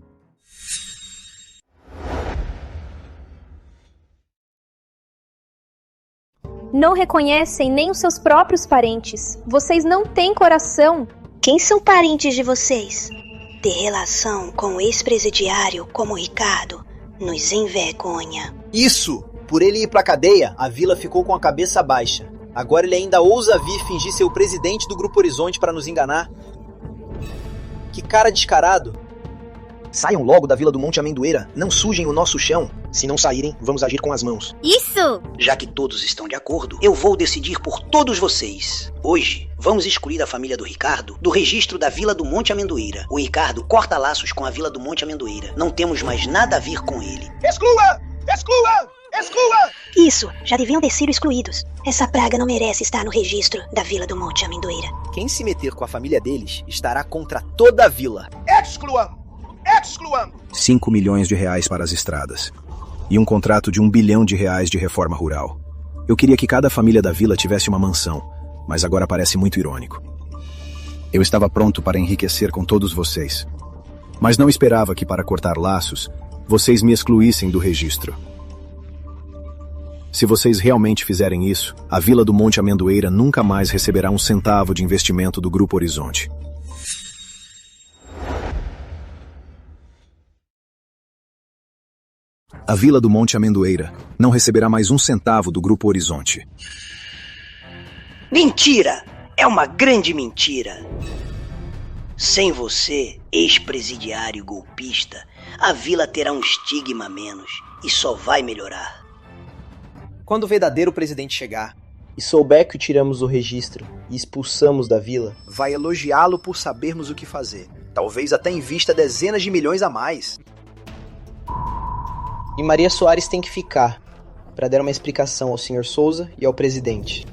Não reconhecem nem os seus próprios parentes. Vocês não têm coração. Quem são parentes de vocês? Ter relação com o ex-presidiário como Ricardo nos envergonha. Isso! Por ele ir pra cadeia, a vila ficou com a cabeça baixa. Agora ele ainda ousa vir fingir ser o presidente do Grupo Horizonte pra nos enganar. Que cara descarado! Saiam logo da vila do Monte Amendoeira. Não sujem o nosso chão. Se não saírem, vamos agir com as mãos. Isso! Já que todos estão de acordo, eu vou decidir por todos vocês. Hoje, vamos excluir a família do Ricardo do registro da vila do Monte Amendoeira. O Ricardo corta laços com a vila do Monte Amendoeira. Não temos mais nada a ver com ele. Exclua! Exclua! Exclua! Isso, já deviam ter sido excluídos. Essa praga não merece estar no registro da vila do Monte Amendoeira. Quem se meter com a família deles estará contra toda a vila. Excluam! Excluam! 5 milhões de reais para as estradas. E um contrato de R$1 bilhão de reforma rural. Eu queria que cada família da vila tivesse uma mansão, mas agora parece muito irônico. Eu estava pronto para enriquecer com todos vocês. Mas não esperava que, para cortar laços, vocês me excluíssem do registro. Se vocês realmente fizerem isso, a vila do Monte Amendoeira nunca mais receberá um centavo de investimento do Grupo Horizonte. A vila do Monte Amendoeira não receberá mais um centavo do Grupo Horizonte. Mentira! É uma grande mentira! Sem você, ex-presidiário golpista, a vila terá um estigma a menos e só vai melhorar. Quando o verdadeiro presidente chegar e souber que o tiramos do registro e expulsamos da vila, vai elogiá-lo por sabermos o que fazer. Talvez até invista dezenas de milhões a mais. E Maria Soares tem que ficar, para dar uma explicação ao Sr. Souza e ao presidente.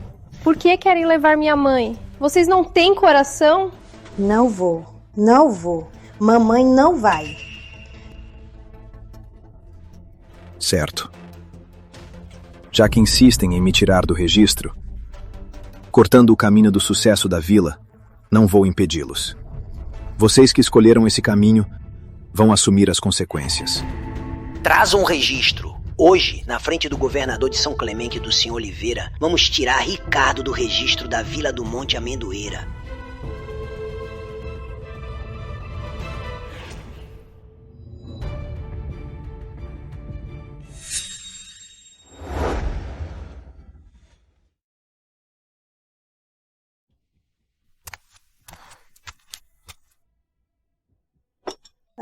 Por que querem levar minha mãe? Vocês não têm coração? Não vou, não vou. Mamãe não vai. Certo. Já que insistem em me tirar do registro, cortando o caminho do sucesso da vila, não vou impedi-los. Vocês que escolheram esse caminho vão assumir as consequências. Traz um registro. Hoje, na frente do governador de São Clemente, do Sr. Oliveira, vamos tirar Ricardo do registro da Vila do Monte Amendoeira.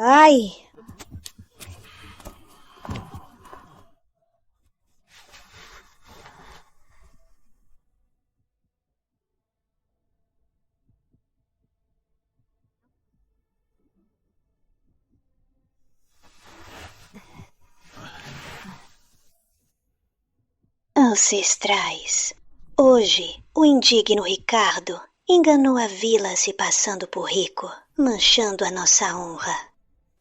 Ai! Ancestrais. Hoje, o indigno Ricardo enganou a vila se passando por rico, manchando a nossa honra.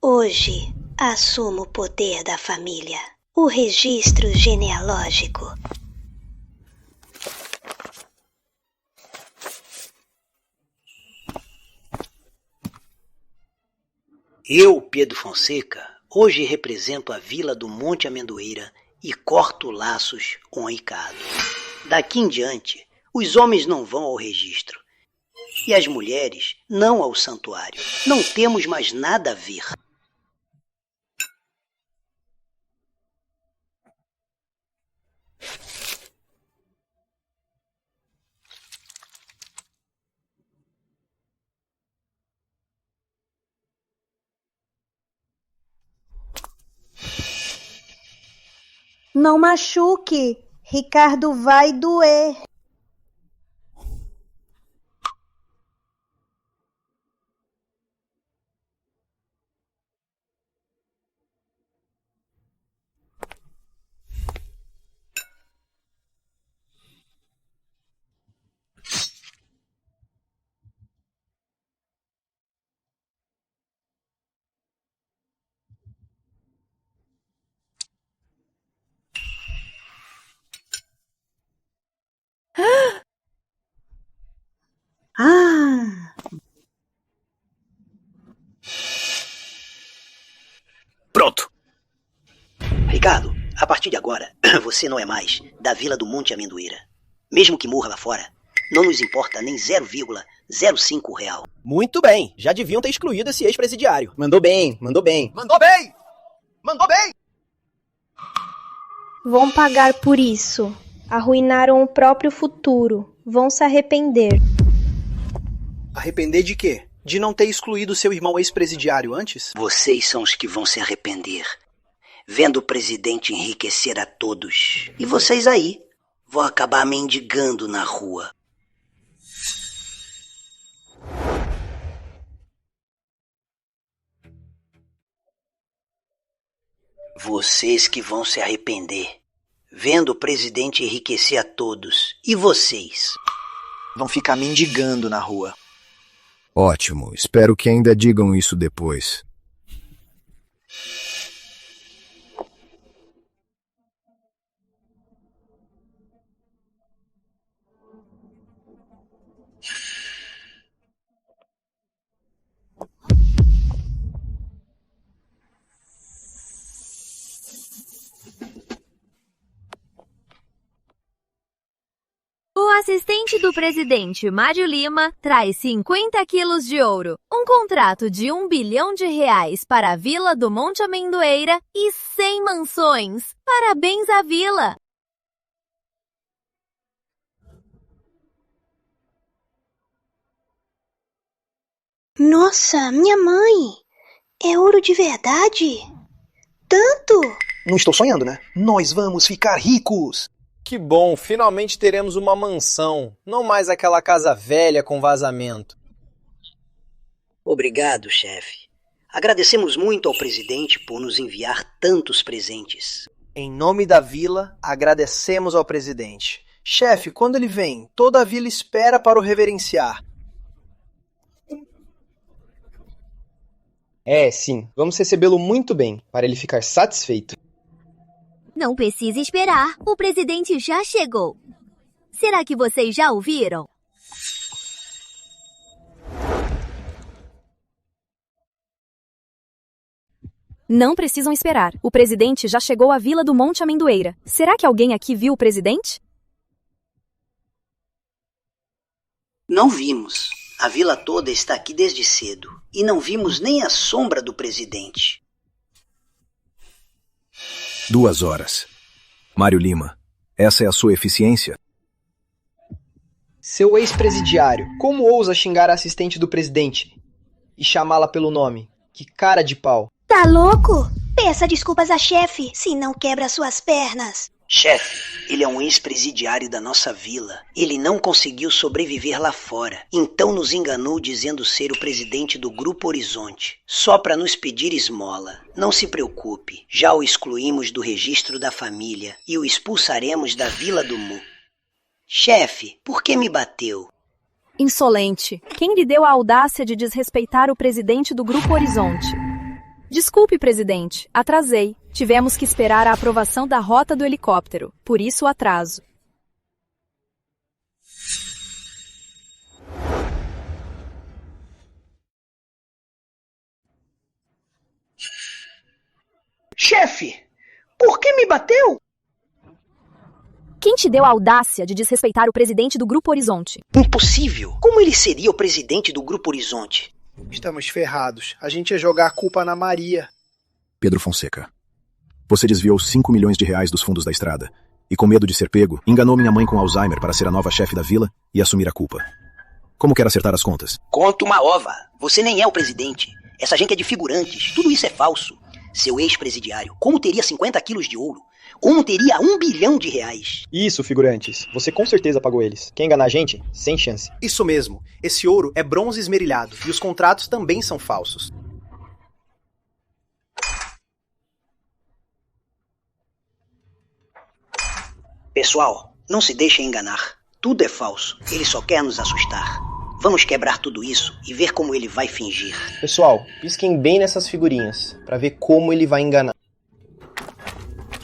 Hoje, assumo o poder da família, o registro genealógico. Eu, Pedro Fonseca, hoje represento a Vila do Monte Amendoeira e corto laços com Ricardo. Daqui em diante, os homens não vão ao registro e as mulheres não ao santuário. Não temos mais nada a ver. Não machuque, Ricardo vai doer. Ah! Pronto! Ricardo, a partir de agora, você não é mais da Vila do Monte Amendoeira. Mesmo que morra lá fora, não nos importa nem 0,05 real. Muito bem, já deviam ter excluído esse ex-presidiário. Mandou bem, mandou bem. Mandou bem! Mandou bem! Vão pagar por isso. Arruinaram o próprio futuro. Vão se arrepender. Arrepender de quê? De não ter excluído seu irmão ex-presidiário antes? Vocês são os que vão se arrepender, vendo o presidente enriquecer a todos. E vocês aí vão acabar mendigando na rua. Vocês que vão se arrepender, vendo o presidente enriquecer a todos. E vocês vão ficar mendigando na rua. Ótimo, espero que ainda digam isso depois. O assistente do presidente, Mário Lima, traz 50 quilos de ouro, um contrato de R$1 bilhão para a Vila do Monte Amendoeira e 100 mansões. Parabéns à vila! Nossa, minha mãe! É ouro de verdade? Tanto? Não estou sonhando, né? Nós vamos ficar ricos! Que bom, finalmente teremos uma mansão, não mais aquela casa velha com vazamento. Obrigado, chefe. Agradecemos muito ao presidente por nos enviar tantos presentes. Em nome da vila, agradecemos ao presidente. Chefe, quando ele vem, toda a vila espera para o reverenciar. Sim, vamos recebê-lo muito bem, para ele ficar satisfeito. Não precisa esperar, o presidente já chegou. Será que vocês já ouviram? Não precisam esperar, o presidente já chegou à Vila do Monte Amendoeira. Será que alguém aqui viu o presidente? Não vimos. A vila toda está aqui desde cedo e não vimos nem a sombra do presidente. 2 horas. Mário Lima, essa é a sua eficiência? Seu ex-presidiário, como ousa xingar a assistente do presidente e chamá-la pelo nome? Que cara de pau. Tá louco? Peça desculpas a chefe, senão quebra suas pernas. Chefe, ele é um ex-presidiário da nossa vila. Ele não conseguiu sobreviver lá fora. Então nos enganou dizendo ser o presidente do Grupo Horizonte, só para nos pedir esmola. Não se preocupe, já o excluímos do registro da família e o expulsaremos da Vila do Mu. Chefe, por que me bateu? Insolente. Quem lhe deu a audácia de desrespeitar o presidente do Grupo Horizonte? Desculpe, presidente, atrasei. Tivemos que esperar a aprovação da rota do helicóptero, por isso o atraso. Chefe, por que me bateu? Quem te deu a audácia de desrespeitar o presidente do Grupo Horizonte? Impossível! Como ele seria o presidente do Grupo Horizonte? Estamos ferrados. A gente ia jogar a culpa na Maria. Pedro Fonseca, você desviou 5 milhões de reais dos fundos da estrada e, com medo de ser pego, enganou minha mãe com Alzheimer para ser a nova chefe da vila e assumir a culpa. Como quer acertar as contas? Conta uma ova. Você nem é o presidente. Essa gente é de figurantes. Tudo isso é falso. Seu ex-presidiário, como teria 50 quilos de ouro? Como teria 1 bilhão de reais? Isso, figurantes. Você com certeza pagou eles. Quer enganar a gente? Sem chance. Isso mesmo. Esse ouro é bronze esmerilhado e os contratos também são falsos. Pessoal, não se deixem enganar. Tudo é falso. Ele só quer nos assustar. Vamos quebrar tudo isso e ver como ele vai fingir. Pessoal, pisquem bem nessas figurinhas, para ver como ele vai enganar.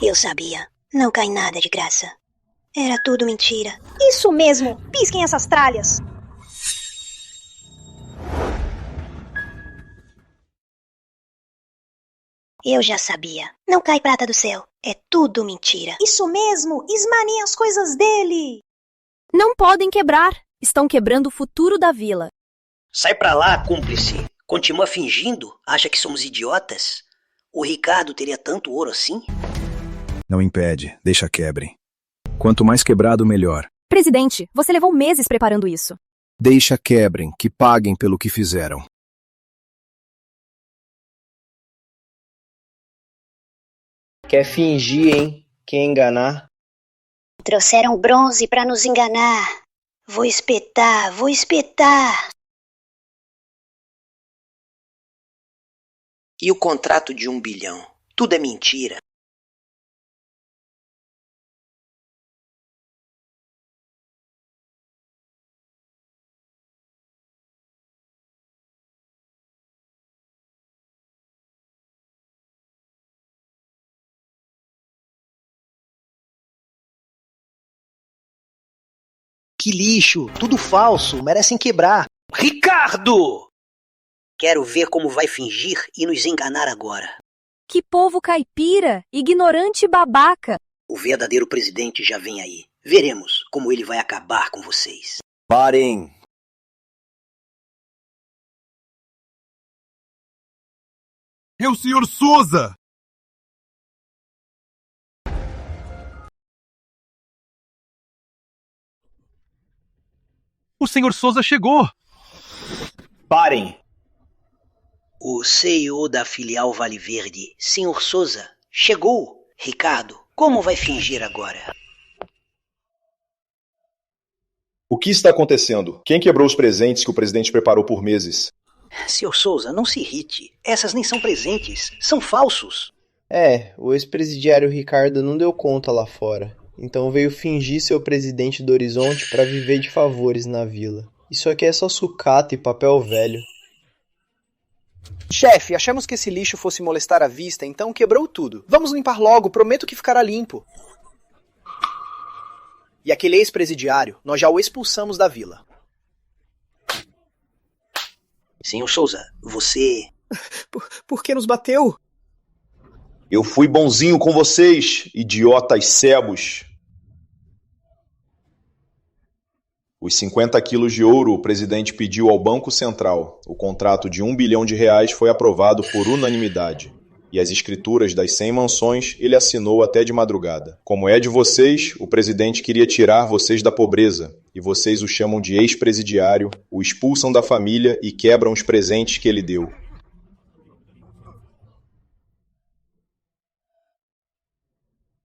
Eu sabia. Não cai nada de graça. Era tudo mentira. Isso mesmo! Pisquem essas tralhas! Eu já sabia. Não cai prata do céu. É tudo mentira. Isso mesmo! Esmanem as coisas dele! Não podem quebrar! Estão quebrando o futuro da vila. Sai pra lá, cúmplice. Continua fingindo? Acha que somos idiotas? O Ricardo teria tanto ouro assim? Não impede, deixa quebrem. Quanto mais quebrado, melhor. Presidente, você levou meses preparando isso. Deixa quebrem, que paguem pelo que fizeram. Quer fingir, hein? Quer enganar? Trouxeram bronze pra nos enganar. Vou espetar, vou espetar. E o contrato de 1 bilhão? Tudo é mentira. Que lixo, tudo falso, merecem quebrar. Ricardo! Quero ver como vai fingir e nos enganar agora. Que povo caipira, ignorante e babaca. O verdadeiro presidente já vem aí. Veremos como ele vai acabar com vocês. Parem! É o Sr. Souza! O Sr. Souza chegou! Parem! O CEO da filial Vale Verde, Sr. Souza, chegou. Ricardo, como vai fingir agora? O que está acontecendo? Quem quebrou os presentes que o presidente preparou por meses? Sr. Souza, não se irrite. Essas nem são presentes, são falsos. O ex-presidiário Ricardo não deu conta lá fora, então veio fingir ser o presidente do Horizonte para viver de favores na vila. Isso aqui é só sucata e papel velho. Chefe, achamos que esse lixo fosse molestar a vista, então quebrou tudo. Vamos limpar logo, prometo que ficará limpo. E aquele ex-presidiário, nós já o expulsamos da vila. Senhor Souza, você... Por que nos bateu? Eu fui bonzinho com vocês, idiotas cegos. Os 50 quilos de ouro o presidente pediu ao Banco Central. O contrato de R$1 bilhão foi aprovado por unanimidade. E as escrituras das 100 mansões ele assinou até de madrugada. Como é de vocês, o presidente queria tirar vocês da pobreza. E vocês o chamam de ex-presidiário, o expulsam da família e quebram os presentes que ele deu.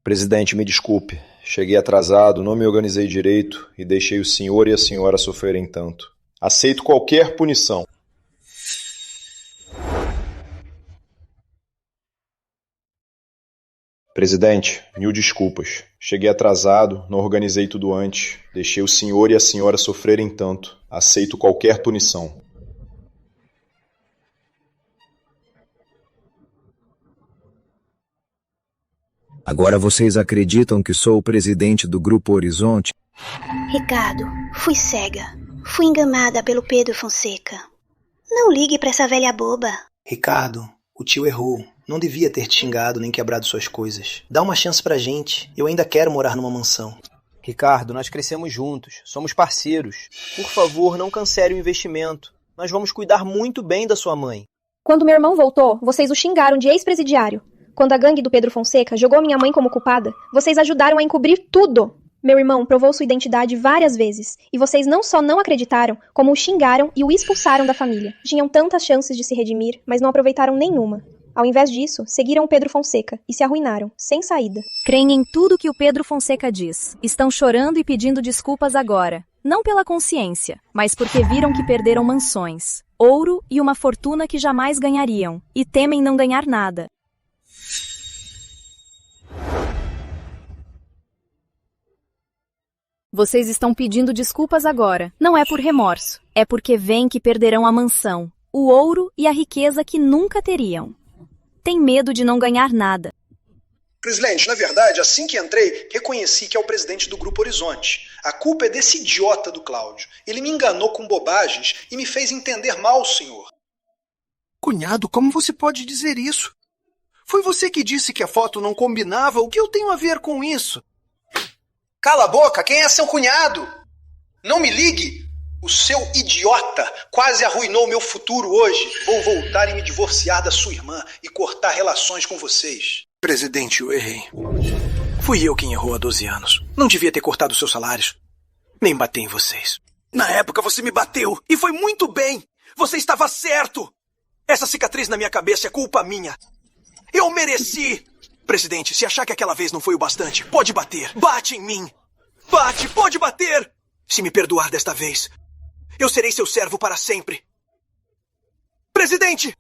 Presidente, me desculpe. Cheguei atrasado, não me organizei direito e deixei o senhor e a senhora sofrerem tanto. Aceito qualquer punição. Presidente, mil desculpas. Cheguei atrasado, não organizei tudo antes. Deixei o senhor e a senhora sofrerem tanto. Aceito qualquer punição. Agora vocês acreditam que sou o presidente do Grupo Horizonte? Ricardo, fui cega. Fui enganada pelo Pedro Fonseca. Não ligue pra essa velha boba. Ricardo, o tio errou. Não devia ter te xingado nem quebrado suas coisas. Dá uma chance pra gente. Eu ainda quero morar numa mansão. Ricardo, nós crescemos juntos. Somos parceiros. Por favor, não cancele o investimento. Nós vamos cuidar muito bem da sua mãe. Quando meu irmão voltou, vocês o xingaram de ex-presidiário. Quando a gangue do Pedro Fonseca jogou minha mãe como culpada, vocês ajudaram a encobrir tudo. Meu irmão provou sua identidade várias vezes, e vocês não só não acreditaram, como o xingaram e o expulsaram da família. Tinham tantas chances de se redimir, mas não aproveitaram nenhuma. Ao invés disso, seguiram o Pedro Fonseca e se arruinaram, sem saída. Creem em tudo que o Pedro Fonseca diz. Estão chorando e pedindo desculpas agora. Não pela consciência, mas porque viram que perderam mansões, ouro e uma fortuna que jamais ganhariam, e temem não ganhar nada. Vocês estão pedindo desculpas agora. Não é por remorso. É porque veem que perderão a mansão, o ouro e a riqueza que nunca teriam. Tem medo de não ganhar nada. Presidente, na verdade, assim que entrei, reconheci que é o presidente do Grupo Horizonte. A culpa é desse idiota do Cláudio. Ele me enganou com bobagens e me fez entender mal o senhor. Cunhado, como você pode dizer isso? Foi você que disse que a foto não combinava. O que eu tenho a ver com isso? Cala a boca, quem é seu cunhado? Não me ligue! O seu idiota quase arruinou meu futuro hoje. Vou voltar e me divorciar da sua irmã e cortar relações com vocês. Presidente, eu errei. Fui eu quem errou há 12 anos. Não devia ter cortado seus salários. Nem bater em vocês. Na época você me bateu e foi muito bem. Você estava certo. Essa cicatriz na minha cabeça é culpa minha. Eu mereci. Presidente, se achar que aquela vez não foi o bastante, pode bater. Bate em mim. Bate, pode bater. Se me perdoar desta vez, eu serei seu servo para sempre. Presidente!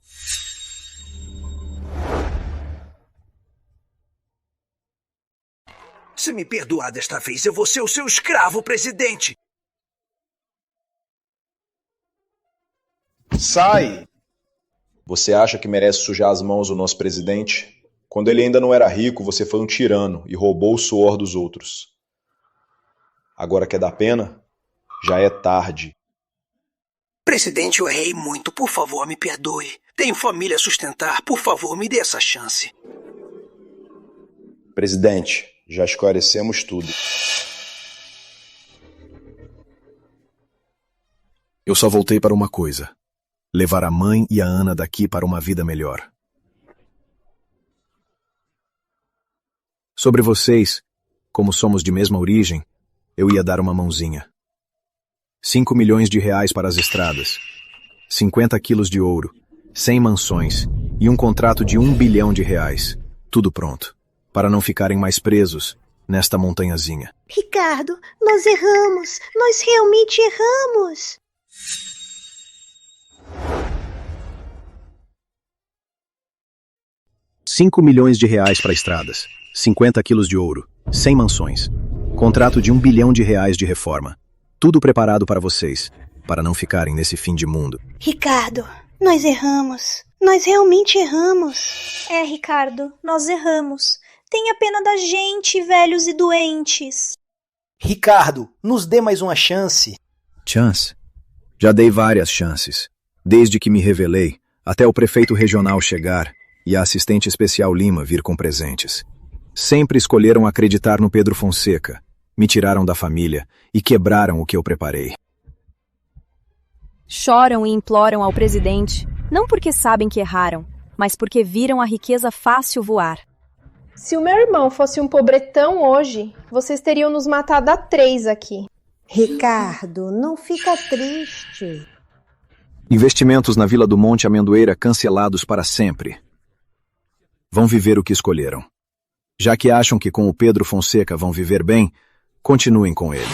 Se me perdoar desta vez, eu vou ser o seu escravo, presidente. Sai! Você acha que merece sujar as mãos o nosso presidente? Quando ele ainda não era rico, você foi um tirano e roubou o suor dos outros. Agora quer dar pena? Já é tarde. Presidente, eu errei muito. Por favor, me perdoe. Tenho família a sustentar. Por favor, me dê essa chance. Presidente, já esclarecemos tudo. Eu só voltei para uma coisa. Levar a mãe e a Ana daqui para uma vida melhor. Sobre vocês, como somos de mesma origem, eu ia dar uma mãozinha. 5 milhões de reais para as estradas, 50 quilos de ouro, 100 mansões e um contrato de R$1 bilhão. Tudo pronto, para não ficarem mais presos nesta montanhazinha. Ricardo, nós erramos. Nós realmente erramos. R$5 milhões para estradas, 50 quilos de ouro, 100 mansões, contrato de R$1 bilhão de reforma. Tudo preparado para vocês, para não ficarem nesse fim de mundo. Ricardo, nós erramos. Nós realmente erramos. É, Ricardo, nós erramos. Tenha pena da gente, velhos e doentes. Ricardo, nos dê mais uma chance. Chance? Já dei várias chances. Desde que me revelei, até o prefeito regional chegar e a assistente especial Lima vir com presentes. Sempre escolheram acreditar no Pedro Fonseca, me tiraram da família e quebraram o que eu preparei. Choram e imploram ao presidente, não porque sabem que erraram, mas porque viram a riqueza fácil voar. Se o meu irmão fosse um pobretão hoje, vocês teriam nos matado a 3 aqui. Ricardo, não fica triste. Investimentos na Vila do Monte Amendoeira cancelados para sempre. Vão viver o que escolheram. Já que acham que com o Pedro Fonseca vão viver bem, continuem com ele.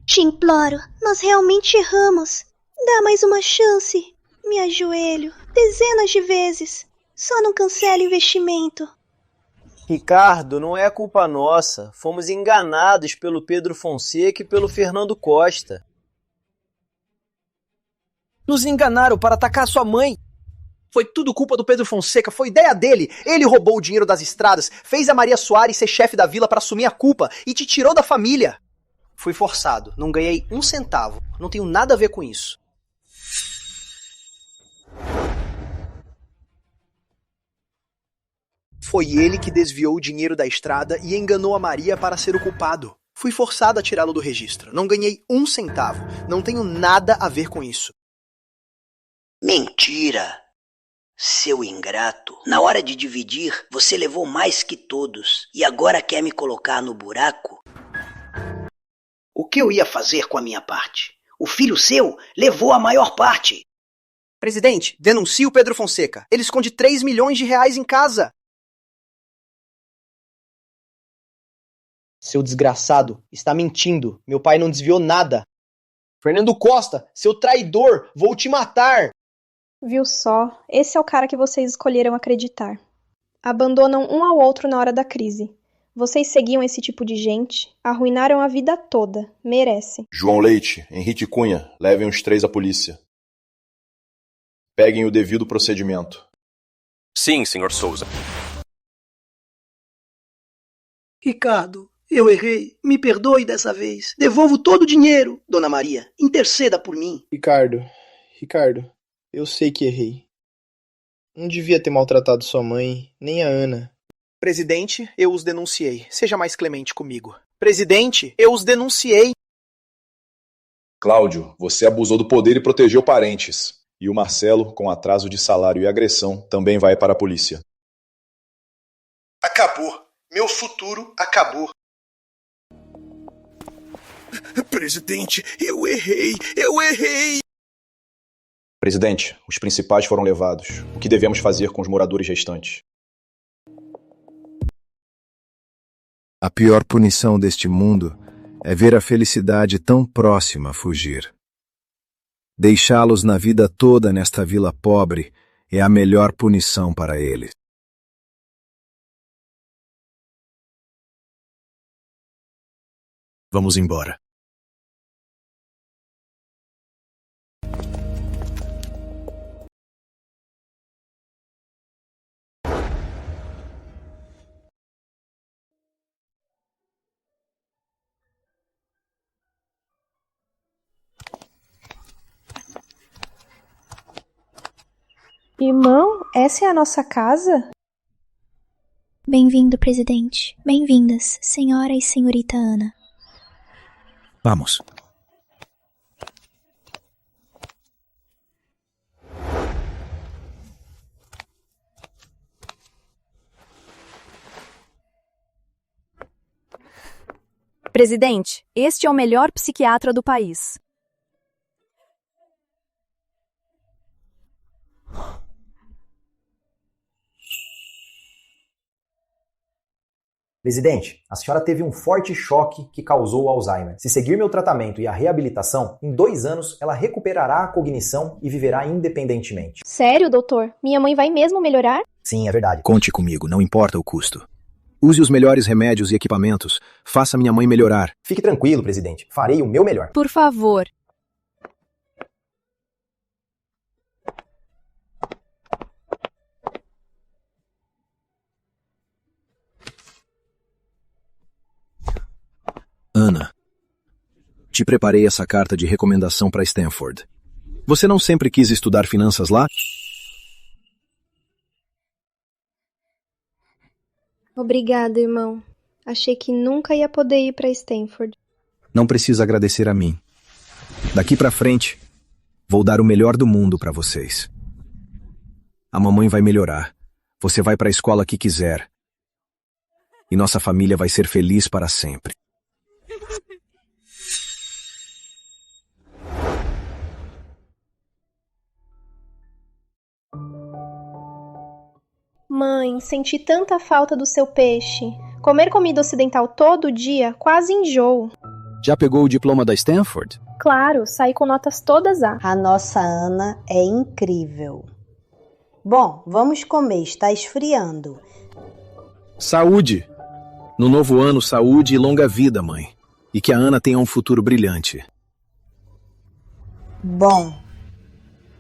Te imploro, nós realmente erramos. Dá mais uma chance. Me ajoelho, dezenas de vezes. Só não cancele o investimento. Ricardo, não é culpa nossa. Fomos enganados pelo Pedro Fonseca e pelo Fernando Costa. Nos enganaram para atacar sua mãe. Foi tudo culpa do Pedro Fonseca, foi ideia dele. Ele roubou o dinheiro das estradas, fez a Maria Soares ser chefe da vila para assumir a culpa e te tirou da família. Fui forçado, não ganhei um centavo. Não tenho nada a ver com isso. Foi ele que desviou o dinheiro da estrada e enganou a Maria para ser o culpado. Fui forçado a tirá-lo do registro. Não ganhei um centavo. Não tenho nada a ver com isso. Mentira! Seu ingrato, na hora de dividir, você levou mais que todos e agora quer me colocar no buraco? O que eu ia fazer com a minha parte? O filho seu levou a maior parte. Presidente, denuncie o Pedro Fonseca. Ele esconde R$3 milhões em casa. Seu desgraçado, está mentindo. Meu pai não desviou nada. Fernando Costa, seu traidor, vou te matar. Viu só? Esse é o cara que vocês escolheram acreditar. Abandonam um ao outro na hora da crise. Vocês seguiam esse tipo de gente, arruinaram a vida toda. Merecem. João Leite, Henrique Cunha, levem os 3 à polícia. Peguem o devido procedimento. Sim, senhor Souza. Ricardo, eu errei. Me perdoe dessa vez. Devolvo todo o dinheiro. Dona Maria, interceda por mim. Ricardo, eu sei que errei. Não devia ter maltratado sua mãe, nem a Ana. Presidente, eu os denunciei. Seja mais clemente comigo. Presidente, eu os denunciei. Cláudio, você abusou do poder e protegeu parentes. E o Marcelo, com atraso de salário e agressão, também vai para a polícia. Acabou. Meu futuro acabou. Presidente, eu errei. Presidente, os principais foram levados. O que devemos fazer com os moradores restantes? A pior punição deste mundo é ver a felicidade tão próxima fugir. Deixá-los na vida toda nesta vila pobre é a melhor punição para eles. Vamos embora. Irmão, essa é a nossa casa? Bem-vindo, presidente. Bem-vindas, senhora e senhorita Ana. Vamos. Presidente, este é o melhor psiquiatra do país. Presidente, a senhora teve um forte choque que causou o Alzheimer. Se seguir meu tratamento e a reabilitação, em 2 anos ela recuperará a cognição e viverá independentemente. Sério, doutor? Minha mãe vai mesmo melhorar? Sim, é verdade. Conte comigo, não importa o custo. Use os melhores remédios e equipamentos. Faça minha mãe melhorar. Fique tranquilo, presidente. Farei o meu melhor. Por favor. Ana, te preparei essa carta de recomendação para Stanford. Você não sempre quis estudar finanças lá? Obrigada, irmão. Achei que nunca ia poder ir para Stanford. Não precisa agradecer a mim. Daqui para frente, vou dar o melhor do mundo para vocês. A mamãe vai melhorar. Você vai para a escola que quiser. E nossa família vai ser feliz para sempre. Mãe, senti tanta falta do seu peixe. Comer comida ocidental todo dia quase enjoo. Já pegou o diploma da Stanford? Claro, saí com notas todas A. A nossa Ana é incrível. Bom, vamos comer, está esfriando. Saúde! No novo ano, saúde e longa vida, mãe. E que a Ana tenha um futuro brilhante. Bom,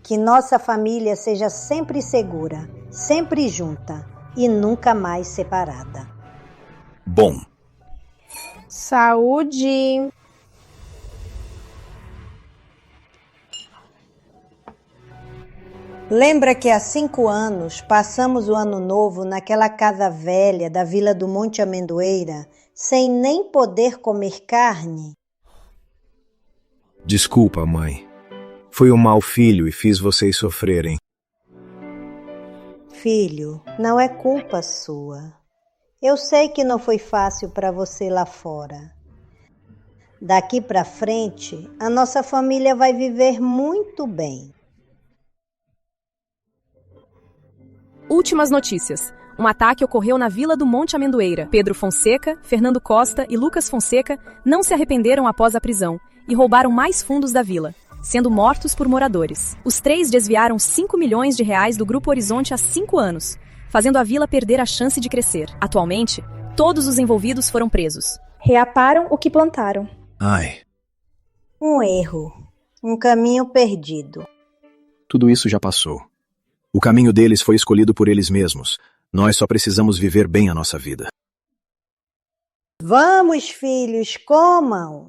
que nossa família seja sempre segura, sempre junta e nunca mais separada. Bom. Saúde! Lembra que há 5 anos passamos o ano novo naquela casa velha da Vila do Monte Amendoeira, sem nem poder comer carne? Desculpa, mãe. Fui um mau filho e fiz vocês sofrerem. Filho, não é culpa sua. Eu sei que não foi fácil para você lá fora. Daqui para frente, a nossa família vai viver muito bem. Últimas notícias. Um ataque ocorreu na Vila do Monte Amendoeira. Pedro Fonseca, Fernando Costa e Lucas Fonseca não se arrependeram após a prisão e roubaram mais fundos da vila, sendo mortos por moradores. Os 3 desviaram 5 milhões de reais do Grupo Horizonte há 5 anos, fazendo a vila perder a chance de crescer. Atualmente, todos os envolvidos foram presos. Reaparam o que plantaram. Ai. Um erro. Um caminho perdido. Tudo isso já passou. O caminho deles foi escolhido por eles mesmos. Nós só precisamos viver bem a nossa vida. Vamos, filhos, comam!